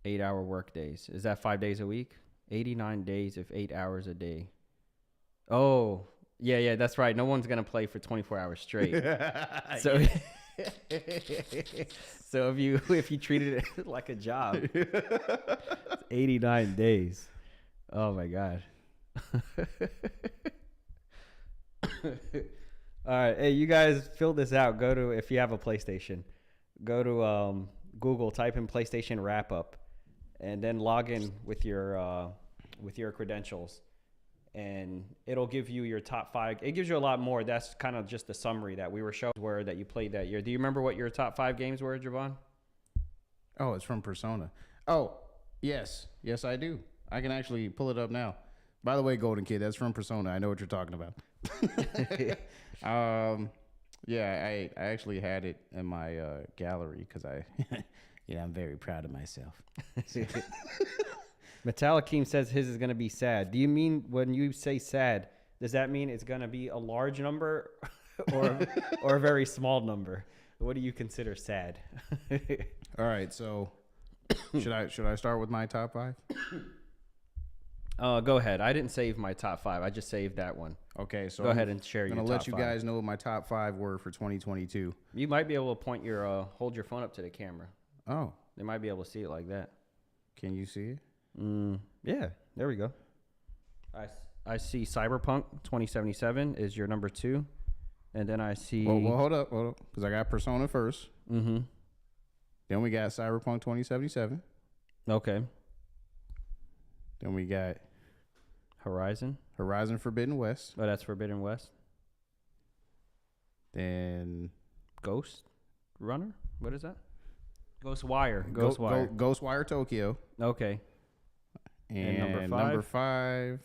8-hour work days. Is that 5 days a week? 89 days of 8 hours a day. Oh, Yeah, that's right. No one's gonna play for 24 hours straight. So, so if you treated it like a job, it's 89 days. Oh my god. All right, hey, you guys fill this out. Go to, if you have a PlayStation, go to Google, type in PlayStation wrap up, and then log in with your credentials, and it'll give you your top 5. It gives you a lot more. That's kind of just the summary that we were showing where that you played that year. Do you remember what your top 5 games were, Javon? Oh, it's from Persona. Oh, yes, I do. I can actually pull it up now. By the way, Golden Kid, that's from Persona. I know what you're talking about. Yeah, I actually had it in my gallery because I'm very proud of myself. Metallic says his is going to be sad. Do you mean when you say sad, does that mean it's going to be a large number or a very small number? What do you consider sad? All right, so should I start with my top 5? Go ahead. I didn't save my top 5. I just saved that one. Okay, so go ahead and share your top 5. I'm going to let you guys know what my top 5 were for 2022. You might be able to point your hold your phone up to the camera. Oh. They might be able to see it like that. Can you see it? Yeah, there we go. I see Cyberpunk 2077 is your number 2. And then I see... Well, hold up, because I got Persona first. Mm-hmm. Then we got Cyberpunk 2077. Okay. Then we got... Horizon Forbidden West. Oh, that's Forbidden West. Then... Ghost Runner? What is that? Ghostwire Tokyo. Okay. And number 5...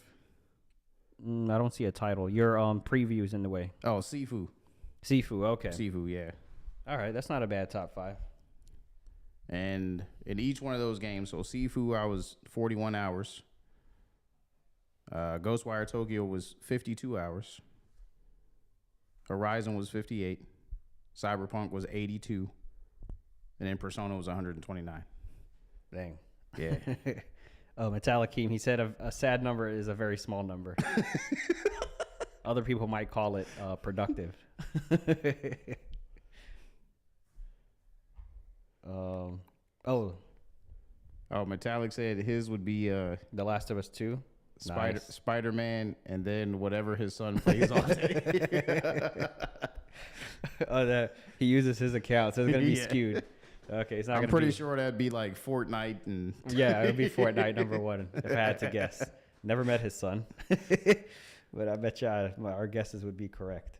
I don't see a title. Your preview's in the way. Oh, Sifu. Okay. Sifu, yeah. All right, that's not a bad top 5. And in each one of those games, so Sifu, I was 41 hours. Ghostwire Tokyo was 52 hours. Horizon was 58. Cyberpunk was 82. And then Persona was 129. Dang. Yeah. Oh, Metallic he said a sad number is a very small number. Other people might call it productive. Metallic said his would be The Last of Us 2. Spider-Man, and then whatever his son plays all day. That he uses his account, so it's gonna be skewed. Okay, it's not. I'm pretty sure that'd be like Fortnite and. Yeah, it would be Fortnite number 1 if I had to guess. Never met his son, but I bet you our guesses would be correct.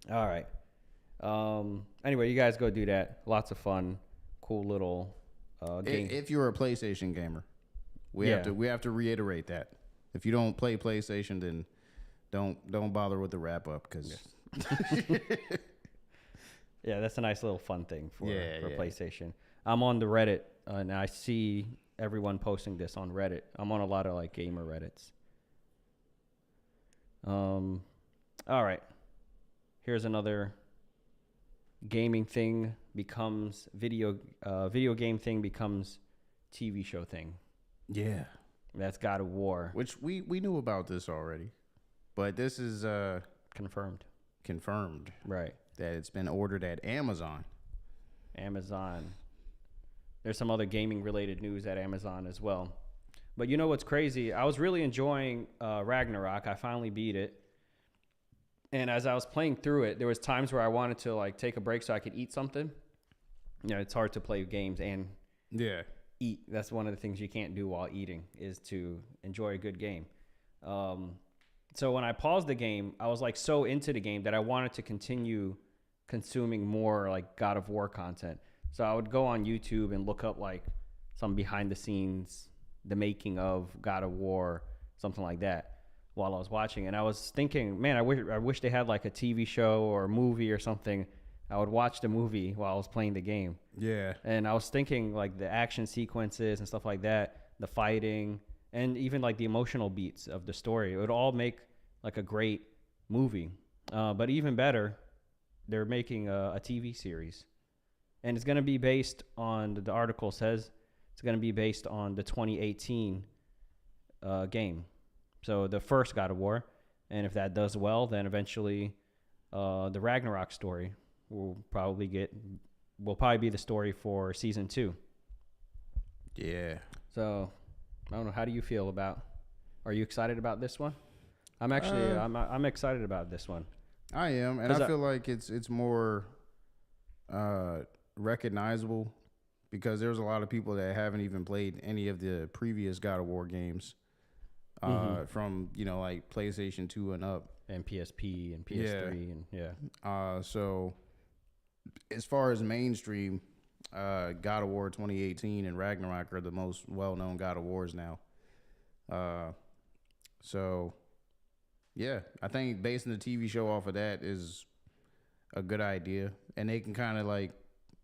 All right. Anyway, you guys go do that. Lots of fun, cool little game. If you're a PlayStation gamer, we have to reiterate that. If you don't play PlayStation, then don't bother with the wrap up because. Yeah, that's a nice little fun thing for yeah. PlayStation. I'm on the Reddit, and I see everyone posting this on Reddit. I'm on a lot of like gamer Reddits. All right. Here's another gaming thing becomes video game thing becomes TV show thing. Yeah. That's God of War. Which we knew about this already. But this is confirmed. Right. That it's been ordered at Amazon. There's some other gaming related news at Amazon as well. But you know what's crazy? I was really enjoying Ragnarok. I finally beat it. And as I was playing through it, there was times where I wanted to like take a break so I could eat something. You know, it's hard to play games and eat. That's one of the things you can't do while eating is to enjoy a good game. So when I paused the game, I was like so into the game that I wanted to continue consuming more like God of War content. So I would go on YouTube and look up like some behind the scenes, the making of God of War, something like that while I was watching. And I was thinking, man, I wish they had like a TV show or a movie or something. I would watch the movie while I was playing the game. Yeah. And I was thinking like the action sequences and stuff like that, the fighting, and even like the emotional beats of the story. It would all make like a great movie. But even better, they're making a TV series. And it's going to be based on, the article says, it's going to be based on the 2018 game. So the first God of War. And if that does well, then eventually the Ragnarok story will probably be the story for season 2. Yeah. So I don't know. How do you feel about? Are you excited about this one? I'm actually I'm excited about this one. I am, and I feel like it's more recognizable because there's a lot of people that haven't even played any of the previous God of War games from like PlayStation 2 and up, and PSP and PS3 and so as far as mainstream, God of War 2018 and Ragnarok are the most well-known God of Wars now. So yeah, I think basing the TV show off of that is a good idea, and they can kind of like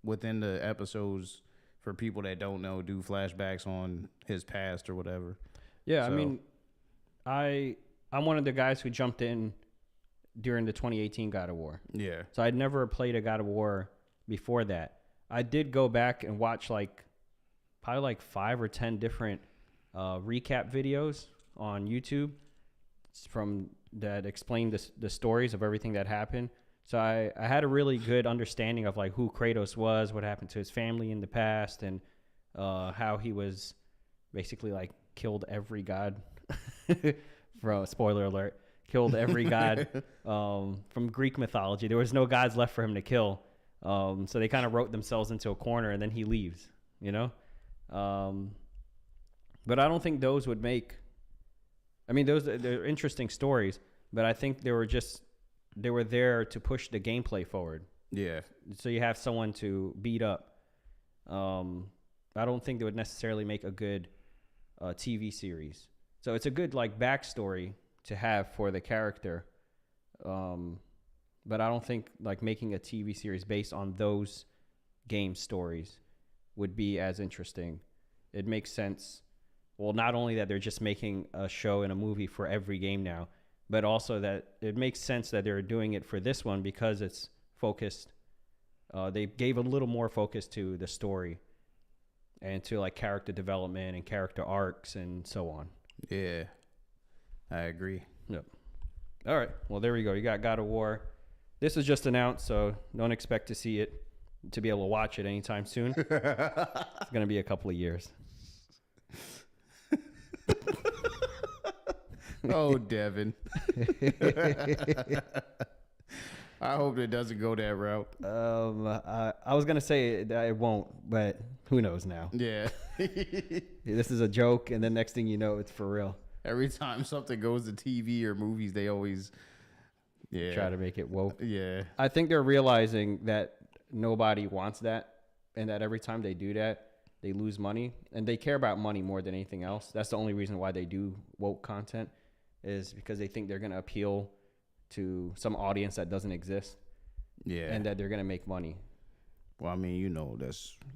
within the episodes, for people that don't know, do flashbacks on his past or whatever. Yeah, so, I mean, I'm one of the guys who jumped in during the 2018 God of War. Yeah. So I'd never played a God of War before that. I did go back and watch probably like 5 or 10 different recap videos on YouTube from that explained the stories of everything that happened. So I had a really good understanding of like who Kratos was, what happened to his family in the past, and how he was basically like killed every god. Spoiler alert, killed every god from Greek mythology. There was no gods left for him to kill. So they kind of wrote themselves into a corner, and then he leaves, But I don't think those would make. I mean, they're interesting stories, but I think they were there to push the gameplay forward. Yeah. So you have someone to beat up. I don't think they would necessarily make a good TV series. So it's a good like backstory to have for the character. But I don't think like making a TV series based on those game stories would be as interesting. It makes sense. Well, not only that they're just making a show and a movie for every game now, but also that it makes sense that they're doing it for this one because it's focused. They gave a little more focus to the story and to like character development and character arcs and so on. Yeah, I agree. Yep. All right. Well, there we go. You got God of War. This was just announced, so don't expect to see it, to be able to watch it anytime soon. It's going to be a couple of years. Oh, Devin. I hope it doesn't go that route. I was going to say that it won't, but who knows now? Yeah. This is a joke, and then next thing you know, it's for real. Every time something goes to TV or movies, they always try to make it woke. Yeah. I think they're realizing that nobody wants that, and that every time they do that, they lose money, and they care about money more than anything else. That's the only reason why they do woke content, is because they think they're going to appeal to some audience that doesn't exist. Yeah. And that they're going to make money. Well, I mean,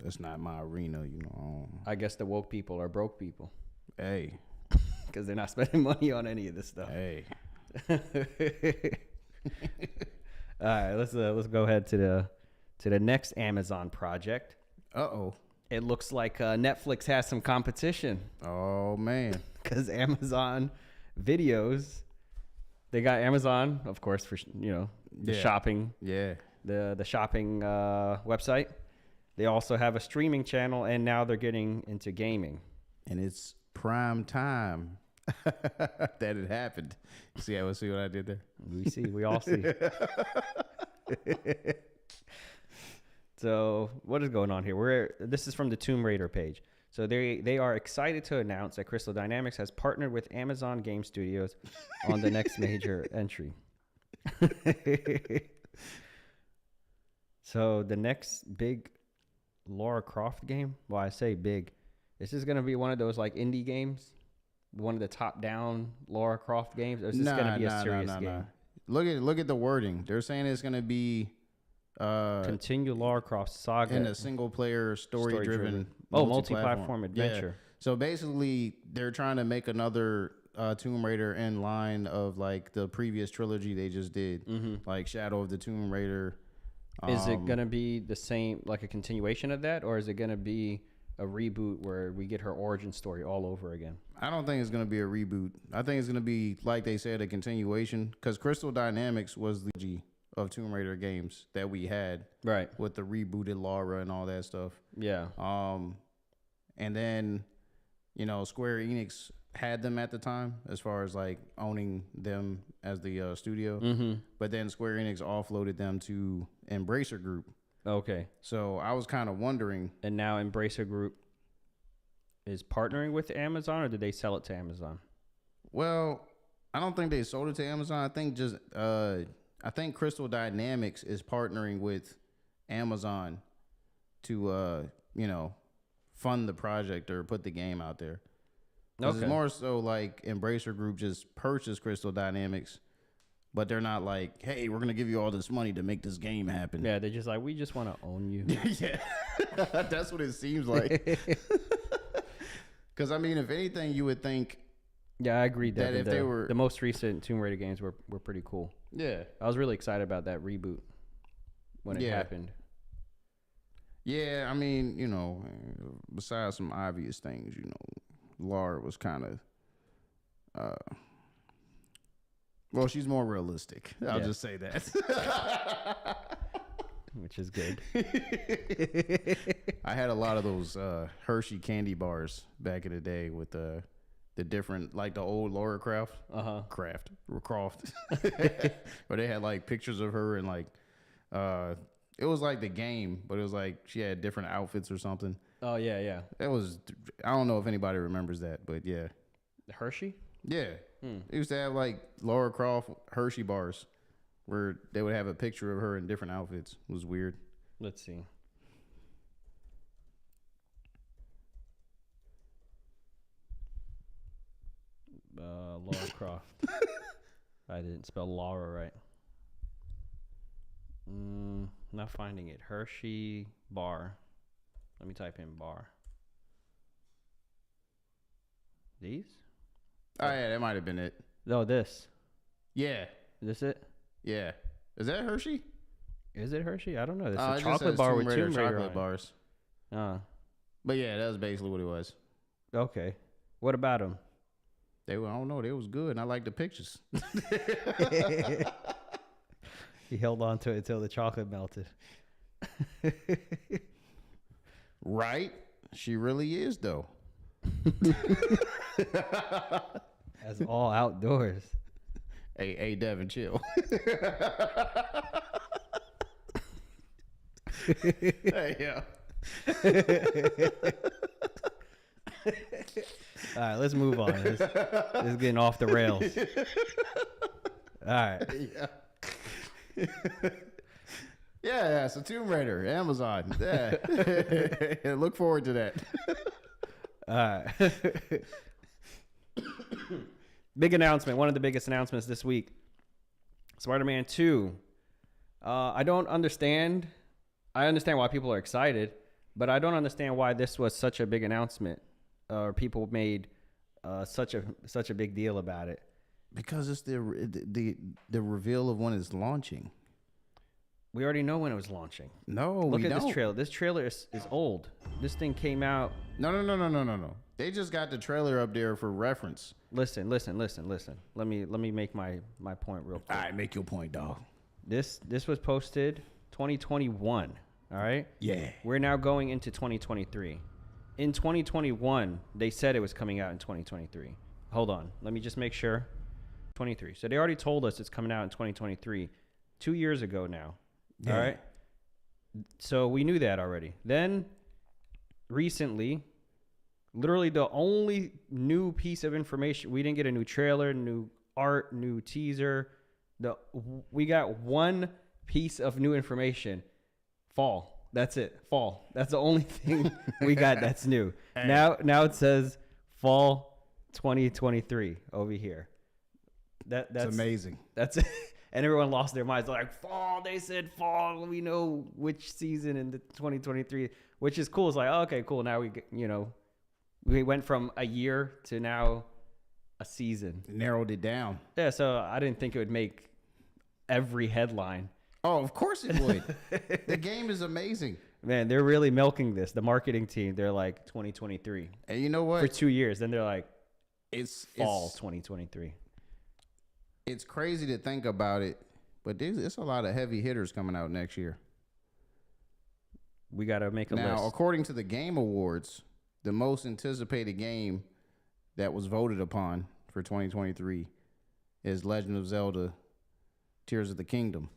that's not my arena, I guess the woke people are broke people. Hey. Because they're not spending money on any of this stuff. Hey. All right, let's go ahead to the next Amazon project. Uh-oh. It looks like Netflix has some competition. Oh, man. Because Amazon Videos, they got Amazon, of course, for, the shopping. Yeah. The shopping website. They also have a streaming channel, and now they're getting into gaming. And it's prime time that it happened. See what I did there? We all see. So what is going on here? This is from the Tomb Raider page. So they are excited to announce that Crystal Dynamics has partnered with Amazon Game Studios on the next major entry. So the next big Lara Croft game, well, I say big, this is going to be one of those like indie games, one of the top-down Lara Croft games, or is this going to be a serious game? Look at the wording. They're saying it's going to be continue Lara Croft saga in a single-player, story-driven, multi-platform adventure. Yeah. So basically, they're trying to make another Tomb Raider in line of like the previous trilogy they just did, like Shadow of the Tomb Raider. Is it going to be the same, like a continuation of that, or is it going to be a reboot where we get her origin story all over again. I don't think it's going to be a reboot. I think it's going to be, like they said, a continuation. Because Crystal Dynamics was the G of Tomb Raider games that we had. Right. With the rebooted Lara and all that stuff. Yeah. And then, you know, Square Enix had them at the time as far as like owning them as the studio. Mm-hmm. But then Square Enix offloaded them to Embracer Group. Okay. So I was kind of wondering. And now Embracer Group is partnering with Amazon, or did they sell it to Amazon? Well, I don't think they sold it to Amazon. I think just I think Crystal Dynamics is partnering with Amazon to you know, fund the project or put the game out there. Okay. It's more so like Embracer Group just purchased Crystal Dynamics, but they're not like, hey, we're gonna give you all this money to make this game happen. Yeah, they're just like, we just want to own you. Yeah, that's what it seems like. Because I mean, if anything, you would think. Yeah, I agree that if they were the most recent Tomb Raider games were pretty cool. Yeah, I was really excited about that reboot when it happened. Yeah, I mean, you know, besides some obvious things, you know, Lara was kind of, well, she's more realistic. I'll just say that. Which is good. I had a lot of those Hershey candy bars back in the day with the different, like the old Lara Croft. Croft. Where they had like pictures of her and like, it was like the game, but it was like she had different outfits or something. Oh, yeah, yeah. That was, I don't know if anybody remembers that, but yeah. Hershey? Yeah. They used to have like Lara Croft Hershey bars where they would have a picture of her in different outfits. It was weird. Let's see. Lara Croft. I didn't spell Lara right. Not finding it. Hershey bar. Let me type in bar. These? Oh, yeah, that might have been it. No, this. Yeah. Is this it? Yeah. Is that Hershey? Is it Hershey? I don't know. It's a chocolate bar with Tomb Raider chocolate bars. But yeah, that was basically what it was. Okay. What about them? I don't know. They was good, and I like the pictures. He held on to it until the chocolate melted. Right? She really is, though. That's all outdoors. Hey, Devin, chill. Hey, yeah. All right, let's move on. This is getting off the rails. All right. Yeah. Yeah, so Tomb Raider, Amazon. Yeah. Look forward to that. All right. Big announcement. One of the biggest announcements this week. Spider-Man 2. I don't understand. I understand why people are excited, but I don't understand why this was such a big announcement. Or people made such a big deal about it. Because it's the reveal of when it's launching. We already know when it was launching. No, Look at this trailer. This trailer is old. This thing came out. No. They just got the trailer up there for reference. Listen. Let me make my point real quick. All right, make your point, dog. This was posted 2021. All right. Yeah. We're now going into 2023. In 2021, they said it was coming out in 2023. Hold on. Let me just make sure. 23. So they already told us it's coming out in 2023, 2 years ago now. Yeah. All right. So we knew that already. Then recently, literally the only new piece of information, we didn't get a new trailer, new art, new teaser. We got one piece of new information. Fall. That's it. Fall. That's the only thing we got that's new. Hey. Now it says fall 2023 over here. That's amazing. That's it. And everyone lost their minds. They're like, fall. They said fall. We know which season in the 2023, which is cool. It's like, oh, okay, cool. Now we went from a year to now a season. Narrowed it down. Yeah. So I didn't think it would make every headline. Oh, of course it would. The game is amazing. Man, they're really milking this. The marketing team, they're like 2023. And you know what? For 2 years. Then they're like It's fall 2023. It's crazy to think about it, but it's a lot of heavy hitters coming out next year. We got to make a now, list. according to the Game Awards, the most anticipated game that was voted upon for 2023 is Legend of Zelda Tears of the Kingdom.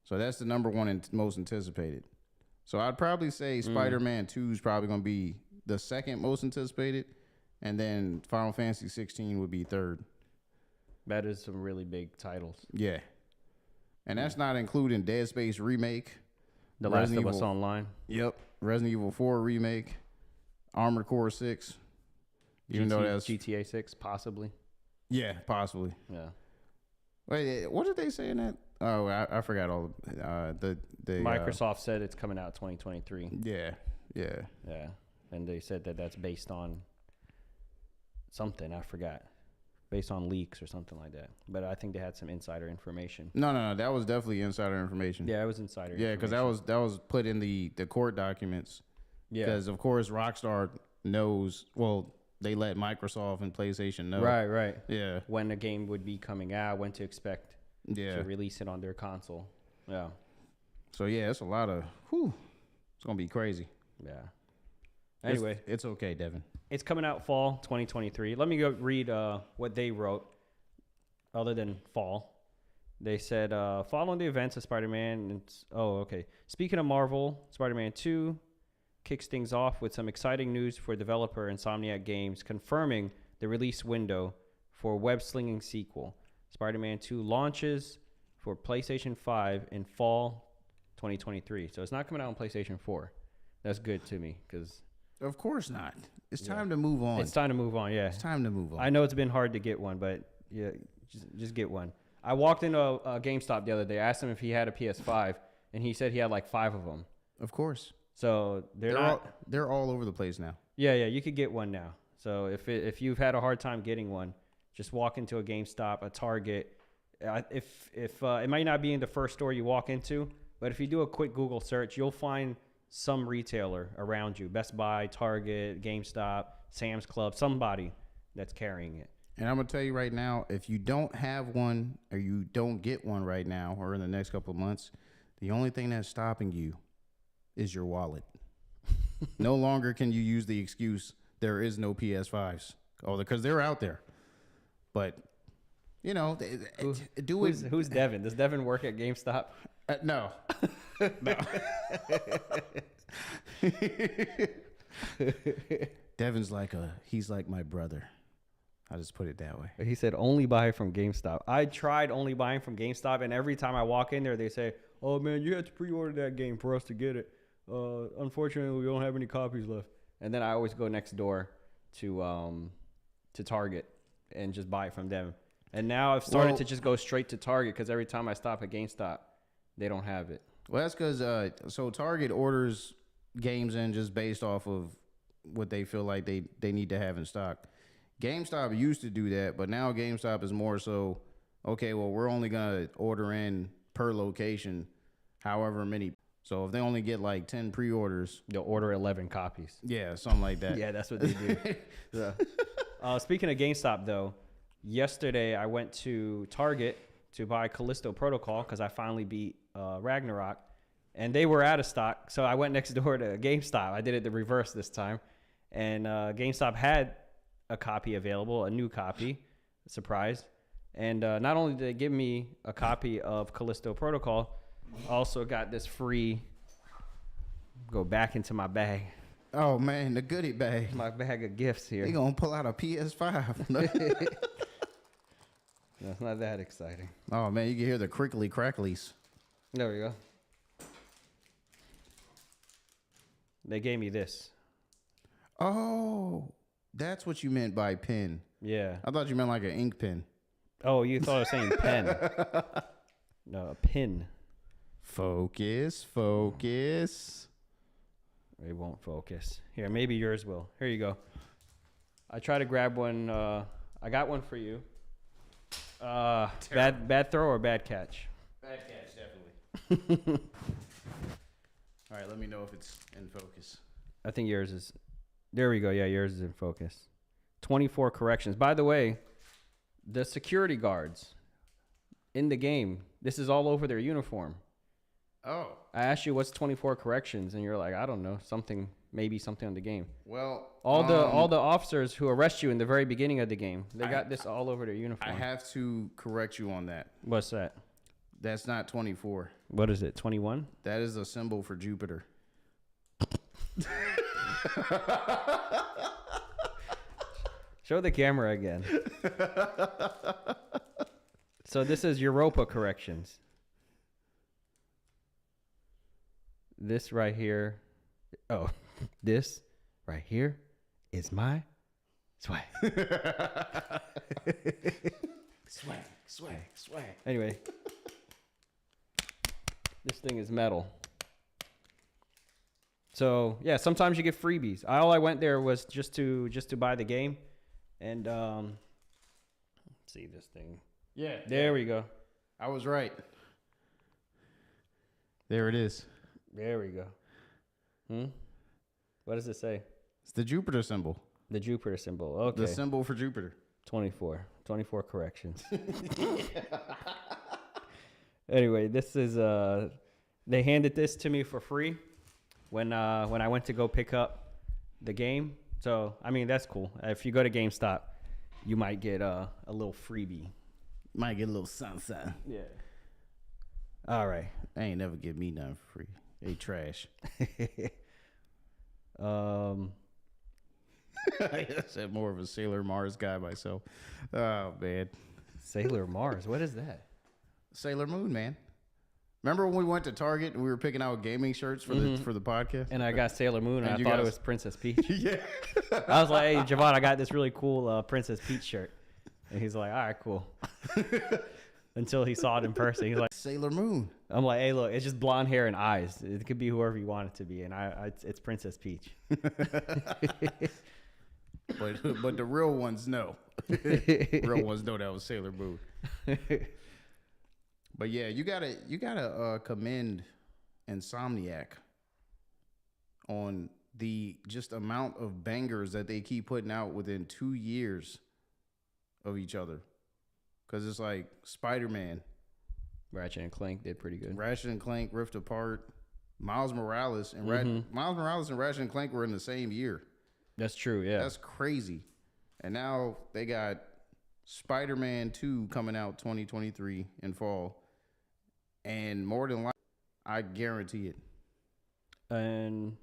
So that's the number one and most anticipated. So I'd probably say Spider-Man 2 is probably going to be the second most anticipated, and then Final Fantasy 16 would be third. That is some really big titles. Yeah. And that's not including Dead Space Remake. The Last of Us Online. Yep. Resident Evil 4 Remake. Armored Core 6. Even though that's GTA 6, possibly. Yeah, possibly. Yeah. Wait, what did they say in that? Oh, I forgot all the Microsoft said it's coming out 2023. Yeah. Yeah. And they said that that's based on something. I forgot. Based on leaks or something like that. But I think they had some insider information. No. That was definitely insider information. Yeah, it was insider information. Yeah, because that was put in the court documents. Yeah. Because, of course, Rockstar knows, well, they let Microsoft and PlayStation know. Right. Yeah. When the game would be coming out, when to expect to release it on their console. Yeah. So, yeah, it's a lot of, it's going to be crazy. Yeah. Anyway. It's okay, Devin. It's coming out fall 2023. Let me go read what they wrote other than fall. They said, following the events of Spider-Man. Speaking of Marvel, Spider-Man 2 kicks things off with some exciting news for developer Insomniac Games, confirming the release window for a web-slinging sequel. Spider-Man 2 launches for PlayStation 5 in fall 2023. So it's not coming out on PlayStation 4. That's good to me because... Of course not. It's time to move on. It's time to move on, yeah. It's time to move on. I know it's been hard to get one, but yeah, just get one. I walked into a GameStop the other day. I asked him if he had a PS5, and he said he had like 5 of them. Of course. So they're all over the place now. Yeah, you could get one now. So if you've had a hard time getting one, just walk into a GameStop, a Target. If it might not be in the first store you walk into, but if you do a quick Google search, you'll find some retailer around you, Best Buy, Target, GameStop, Sam's Club, somebody that's carrying it. And I'm going to tell you right now, if you don't have one or you don't get one right now or in the next couple of months, the only thing that's stopping you is your wallet. No longer can you use the excuse there is no PS5s. Oh, because they're out there. But, you know, Who's Devin? Does Devin work at GameStop? No. No. Devin's he's like my brother. I'll just put it that way. He said only buy from GameStop. I tried only buying from GameStop, and every time I walk in there, they say, "Oh man, you had to pre-order that game for us to get it. Unfortunately, we don't have any copies left." And then I always go next door to Target and just buy it from them. And now I've started to just go straight to Target because every time I stop at GameStop, they don't have it. Well, that's because so Target orders games in just based off of what they feel like they need to have in stock. GameStop used to do that, but now GameStop is more so, okay, well, we're only going to order in per location however many. So if they only get like 10 pre-orders, they'll order 11 copies. Yeah, something like that. Yeah, that's what they do. Yeah. Speaking of GameStop, though, yesterday I went to Target to buy Callisto Protocol because I finally beat Ragnarok, and they were out of stock. So I went next door to GameStop. I did it the reverse this time, and GameStop had a copy available, a new copy, surprise. And not only did they give me a copy of Callisto Protocol, I also got this free, go back into my bag. Oh man, the goodie bag. My bag of gifts here. You gonna pull out a PS5. No, it's not that exciting. Oh man, you can hear the crickly cracklies. There we go. They gave me this. Oh, that's what you meant by pen. Yeah. I thought you meant like an ink pen. Oh, you thought I was saying pen. No, a pin. Focus. It won't focus. Here, maybe yours will. Here you go. I try to grab one. I got one for you. Bad throw or bad catch? Bad catch, definitely. All All right, let me know if it's in focus. I think yours is. There we go. Yeah, yours is in focus. 24 corrections. By the way, the security guards in the game, this is all over their uniform. Oh. I asked you what's 24 corrections, and you're like, I don't know, maybe something on the game. Well, all the officers who arrest you in the very beginning of the game, they got this all over their uniform. I have to correct you on that. What's that? That's not 24. What is it? 21? That is a symbol for Jupiter. Show the camera again. So this is Europa corrections. This right here. Oh, this right here is my swag. Swag. Anyway, this thing is metal. So yeah, sometimes you get freebies. All I went there was just to buy the game, and let's see this thing. Yeah, there we go. I was right. There it is. There we go. What does it say? It's the Jupiter symbol. The Jupiter symbol. Okay. The symbol for Jupiter. 24 corrections. Anyway, this is they handed this to me for free when I went to go pick up the game. So I mean that's cool. If you go to GameStop, you might get a little freebie. Might get a little something. Yeah. All right. They ain't never give me nothing for free. They trash. I said more of a Sailor Mars guy myself. Oh man. Sailor Mars. What is that? Sailor Moon, man. Remember when we went to Target and we were picking out gaming shirts for the podcast? And I got Sailor Moon and I thought it was Princess Peach. Yeah. I was like, hey, Javon, I got this really cool Princess Peach shirt. And he's like, all right, cool. Until he saw it in person. He's like, Sailor Moon. I'm like, hey, look, it's just blonde hair and eyes. It could be whoever you want it to be. And it's Princess Peach. But the real ones know. Real ones know that was Sailor Moon. But yeah, you gotta commend Insomniac on the just amount of bangers that they keep putting out within 2 years of each other. Because it's like Spider-Man. Ratchet and Clank did pretty good. Ratchet and Clank, Rift Apart, Miles Morales, and Ratchet and Clank were in the same year. That's true, yeah. That's crazy. And now they got Spider-Man 2 coming out 2023 in fall. And more than likely, I guarantee it. And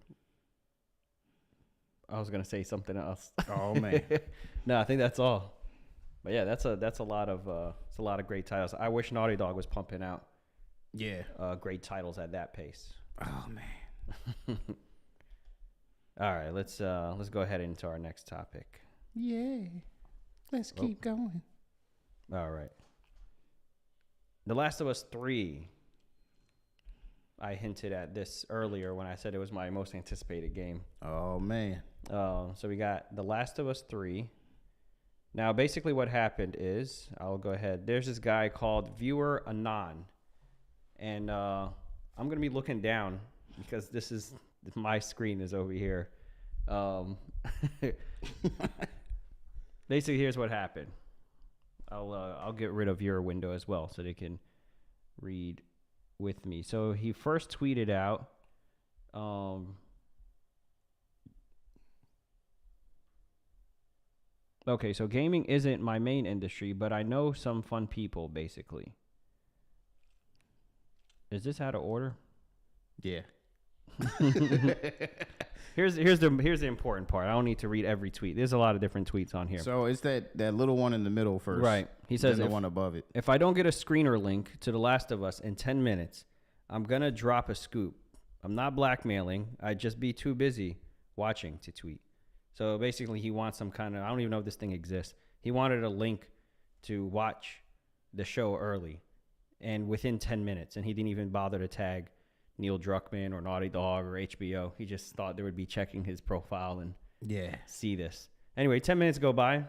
I was gonna say something else. Oh man. No, I think that's all. But yeah, that's a lot of great titles. I wish Naughty Dog was pumping out great titles at that pace. Oh man. All right, let's go ahead into our next topic. Yeah. Let's keep going. All right. The Last of Us 3. I hinted at this earlier when I said it was my most anticipated game. Oh man. So we got The Last of Us 3. Now, basically what happened is, I'll go ahead. There's this guy called Viewer Anon. And I'm going to be looking down because my screen is over here. Basically, here's what happened. I'll get rid of your window as well so they can read with me. So he first tweeted out, okay, so gaming isn't my main industry, but I know some fun people, basically. Is this out of order? Yeah. Here's the important part. I don't need to read every tweet. There's a lot of different tweets on here. So it's that little one in the middle first. Right. He says the one above it. If I don't get a screener link to The Last of Us in 10 minutes, I'm going to drop a scoop. I'm not blackmailing. I'd just be too busy watching to tweet. So basically he wants some kind of, I don't even know if this thing exists. He wanted a link to watch the show early and within 10 minutes. And he didn't even bother to tag Neil Druckmann or Naughty Dog or HBO. He just thought they would be checking his profile and see this. Anyway, 10 minutes go by.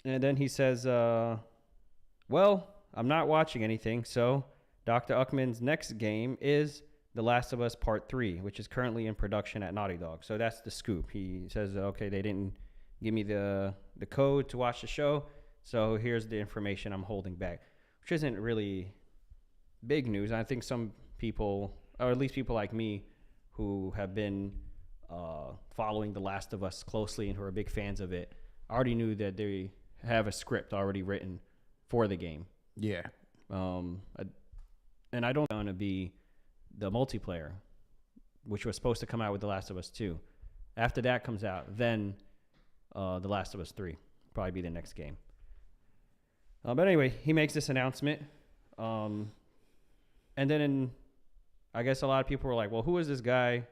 And then he says, well, I'm not watching anything. So Dr. Uckman's next game is The Last of Us Part 3, which is currently in production at Naughty Dog. So that's the scoop. He says, okay, they didn't give me the code to watch the show, so here's the information I'm holding back, which isn't really big news. I think some people, or at least people like me, who have been following The Last of Us closely and who are big fans of it, already knew that they have a script already written for the game. Yeah. And I don't want to be the multiplayer, which was supposed to come out with The Last of Us 2. After that comes out, then The Last of Us 3 probably be the next game. But anyway, he makes this announcement. And then I guess a lot of people were like, well, who is this guy?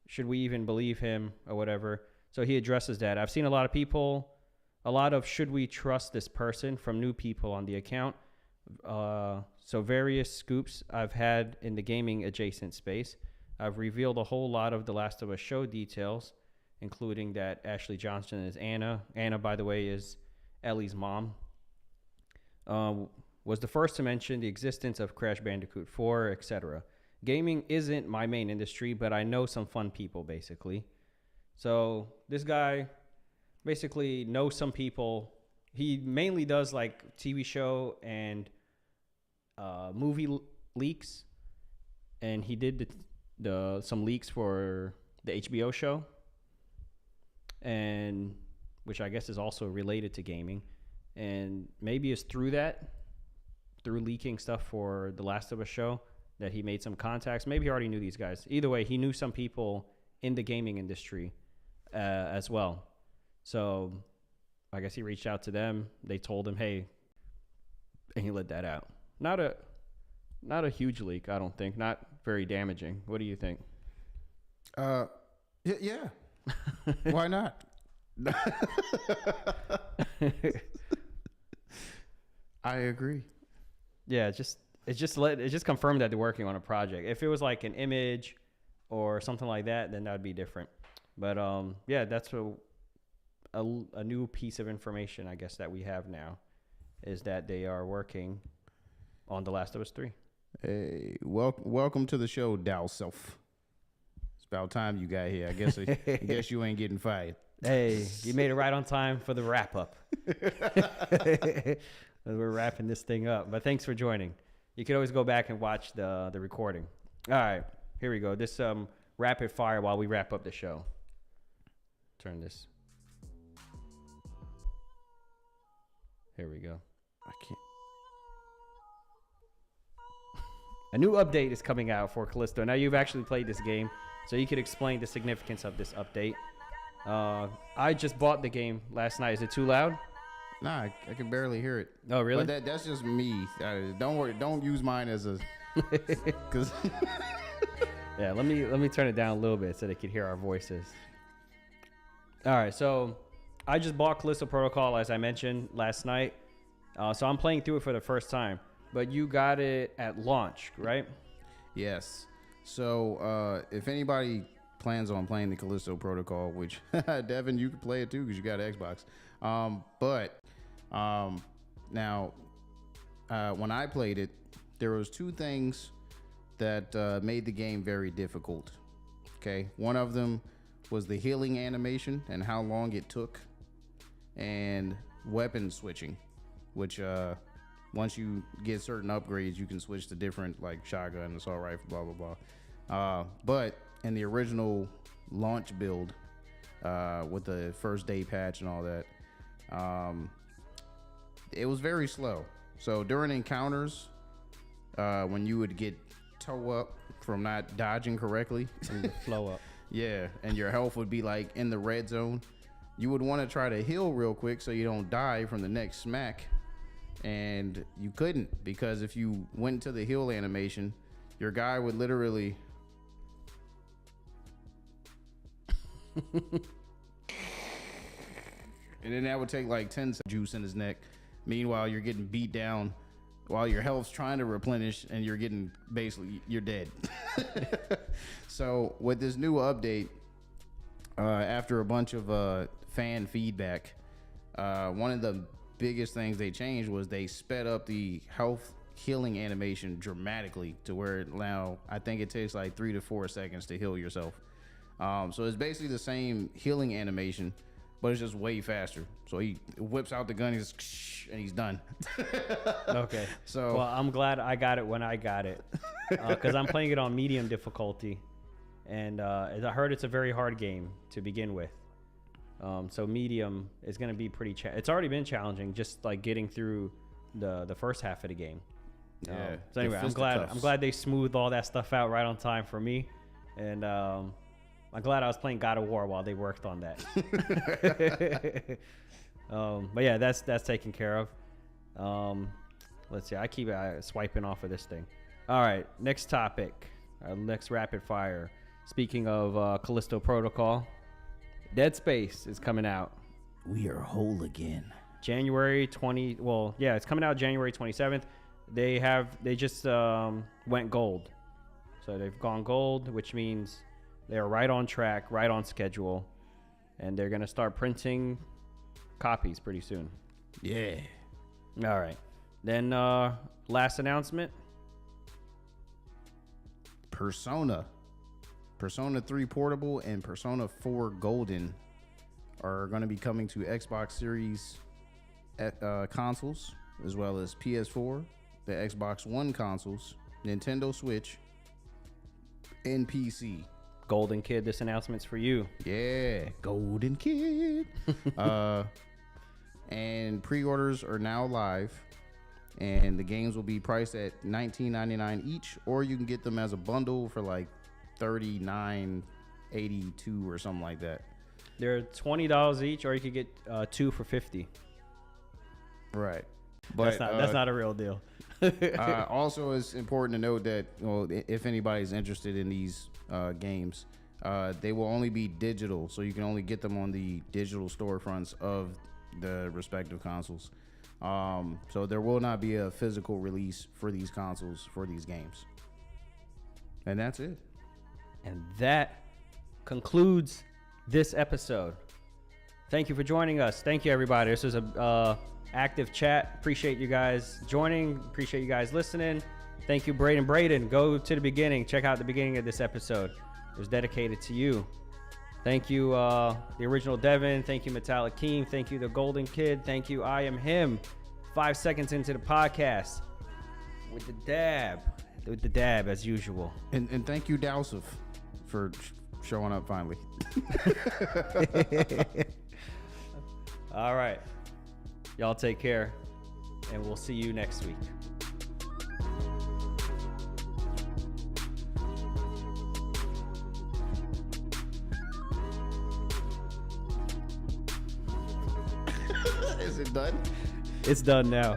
Should we even believe him or whatever? So he addresses that. I've seen a lot of should we trust this person from new people on the account. So various scoops I've had in the gaming adjacent space. I've revealed a whole lot of The Last of Us show details, including that Ashley Johnson is Anna. Anna, by the way, is Ellie's mom. Was the first to mention the existence of Crash Bandicoot 4, etc. Gaming isn't my main industry, but I know some fun people, basically. So this guy basically knows some people. He mainly does like TV show and movie leaks, and he did some leaks for the HBO show, and which I guess is also related to gaming, and maybe it's through leaking stuff for the Last of Us show that he made some contacts. Maybe he already knew these guys. Either way, he knew some people in the gaming industry as well. So I guess he reached out to them. They told him, hey, and he let that out. Not a huge leak, I don't think. Not very damaging. What do you think? Yeah. Why not? I agree. Yeah, it just confirmed that they're working on a project. If it was like an image or something like that, then that would be different. But yeah, that's a new piece of information, I guess, that we have now, is that they are working on The Last of Us 3. Hey, welcome to the show, Dow Self. It's about time you got here. I guess you ain't getting fired. Hey, you made it right on time for the wrap up. We're wrapping this thing up. But thanks for joining. You can always go back and watch the recording. All right, here we go. This rapid fire while we wrap up the show. Turn this. Here we go. I can't. A new update is coming out for Callisto. Now you've actually played this game, so you could explain the significance of this update. I just bought the game last night. Is it too loud? Nah, I can barely hear it. Oh, really? But that's just me. Don't worry. Don't use mine as a. Cause yeah, let me turn it down a little bit so they can hear our voices. All right, so I just bought Callisto Protocol, as I mentioned last night. So I'm playing through it for the first time. But you got it at launch, right? Yes. So if anybody plans on playing the Callisto Protocol, which Devin, you can play it too because you got an Xbox. But now when I played it, there was two things that made the game very difficult. Okay, one of them was the healing animation and how long it took, and weapon switching, which once you get certain upgrades, you can switch to different, like shotgun, assault rifle, blah blah blah. But in the original launch build, with the first day patch and all that, it was very slow. So during encounters, when you would get toe up from not dodging correctly, and the flow up, yeah, and your health would be like in the red zone, you would want to try to heal real quick so you don't die from the next smack. And you couldn't, because if you went to the heal animation, your guy would literally and then that would take like 10 juice in his neck. Meanwhile, you're getting beat down while your health's trying to replenish, and you're getting you're dead. So with this new update, after a bunch of fan feedback, one of the biggest things they changed was they sped up the health healing animation dramatically to where now I think it takes like 3 to 4 seconds to heal yourself. So it's basically the same healing animation, but it's just way faster. So he whips out the gun, and he's done. Okay. So well, I'm glad I got it when I got it, because I'm playing it on medium difficulty, and as I heard it's a very hard game to begin with. So medium is going to be pretty. It's already been challenging, just like getting through the first half of the game. yeah. So anyway, I'm glad they smoothed all that stuff out right on time for me, and I'm glad I was playing God of War while they worked on that. But yeah, that's taken care of. Let's see. I keep swiping off of this thing. All right, next topic. Next rapid fire. Speaking of Callisto Protocol, Dead Space is coming out. We are whole again. January 20. Well, yeah, it's coming out January 27th. They just went gold, so they've gone gold, which means they're right on track, right on schedule, and they're gonna start printing copies pretty soon. Yeah. All right. Then last announcement. Persona 3 Portable and Persona 4 Golden are going to be coming to Xbox Series consoles, as well as PS4, the Xbox One consoles, Nintendo Switch, and PC. Golden Kid, this announcement's for you. Yeah, Golden Kid. And pre-orders are now live, and the games will be priced at $19.99 each, or you can get them as a bundle for like $39.82 or something like that. They're $20 each, or you could get two for $50. Right, but that's not a real deal. Also, it's important to note that, well, if anybody's interested in these games, they will only be digital, so you can only get them on the digital storefronts of the respective consoles. So there will not be a physical release for these consoles for these games. And that's it. And that concludes this episode. Thank you for joining us. Thank you, everybody. This is a active chat. Appreciate you guys joining. Appreciate you guys listening. Thank you, Braden. Go to the beginning. Check out the beginning of this episode. It was dedicated to you. Thank you, the original Devin. Thank you, Metallic Keem. Thank you, the Golden Kid. Thank you, I Am Him. 5 seconds into the podcast with the dab as usual. And thank you, Dowsif, for showing up finally. All right. Y'all take care, and we'll see you next week. Is it done? It's done now.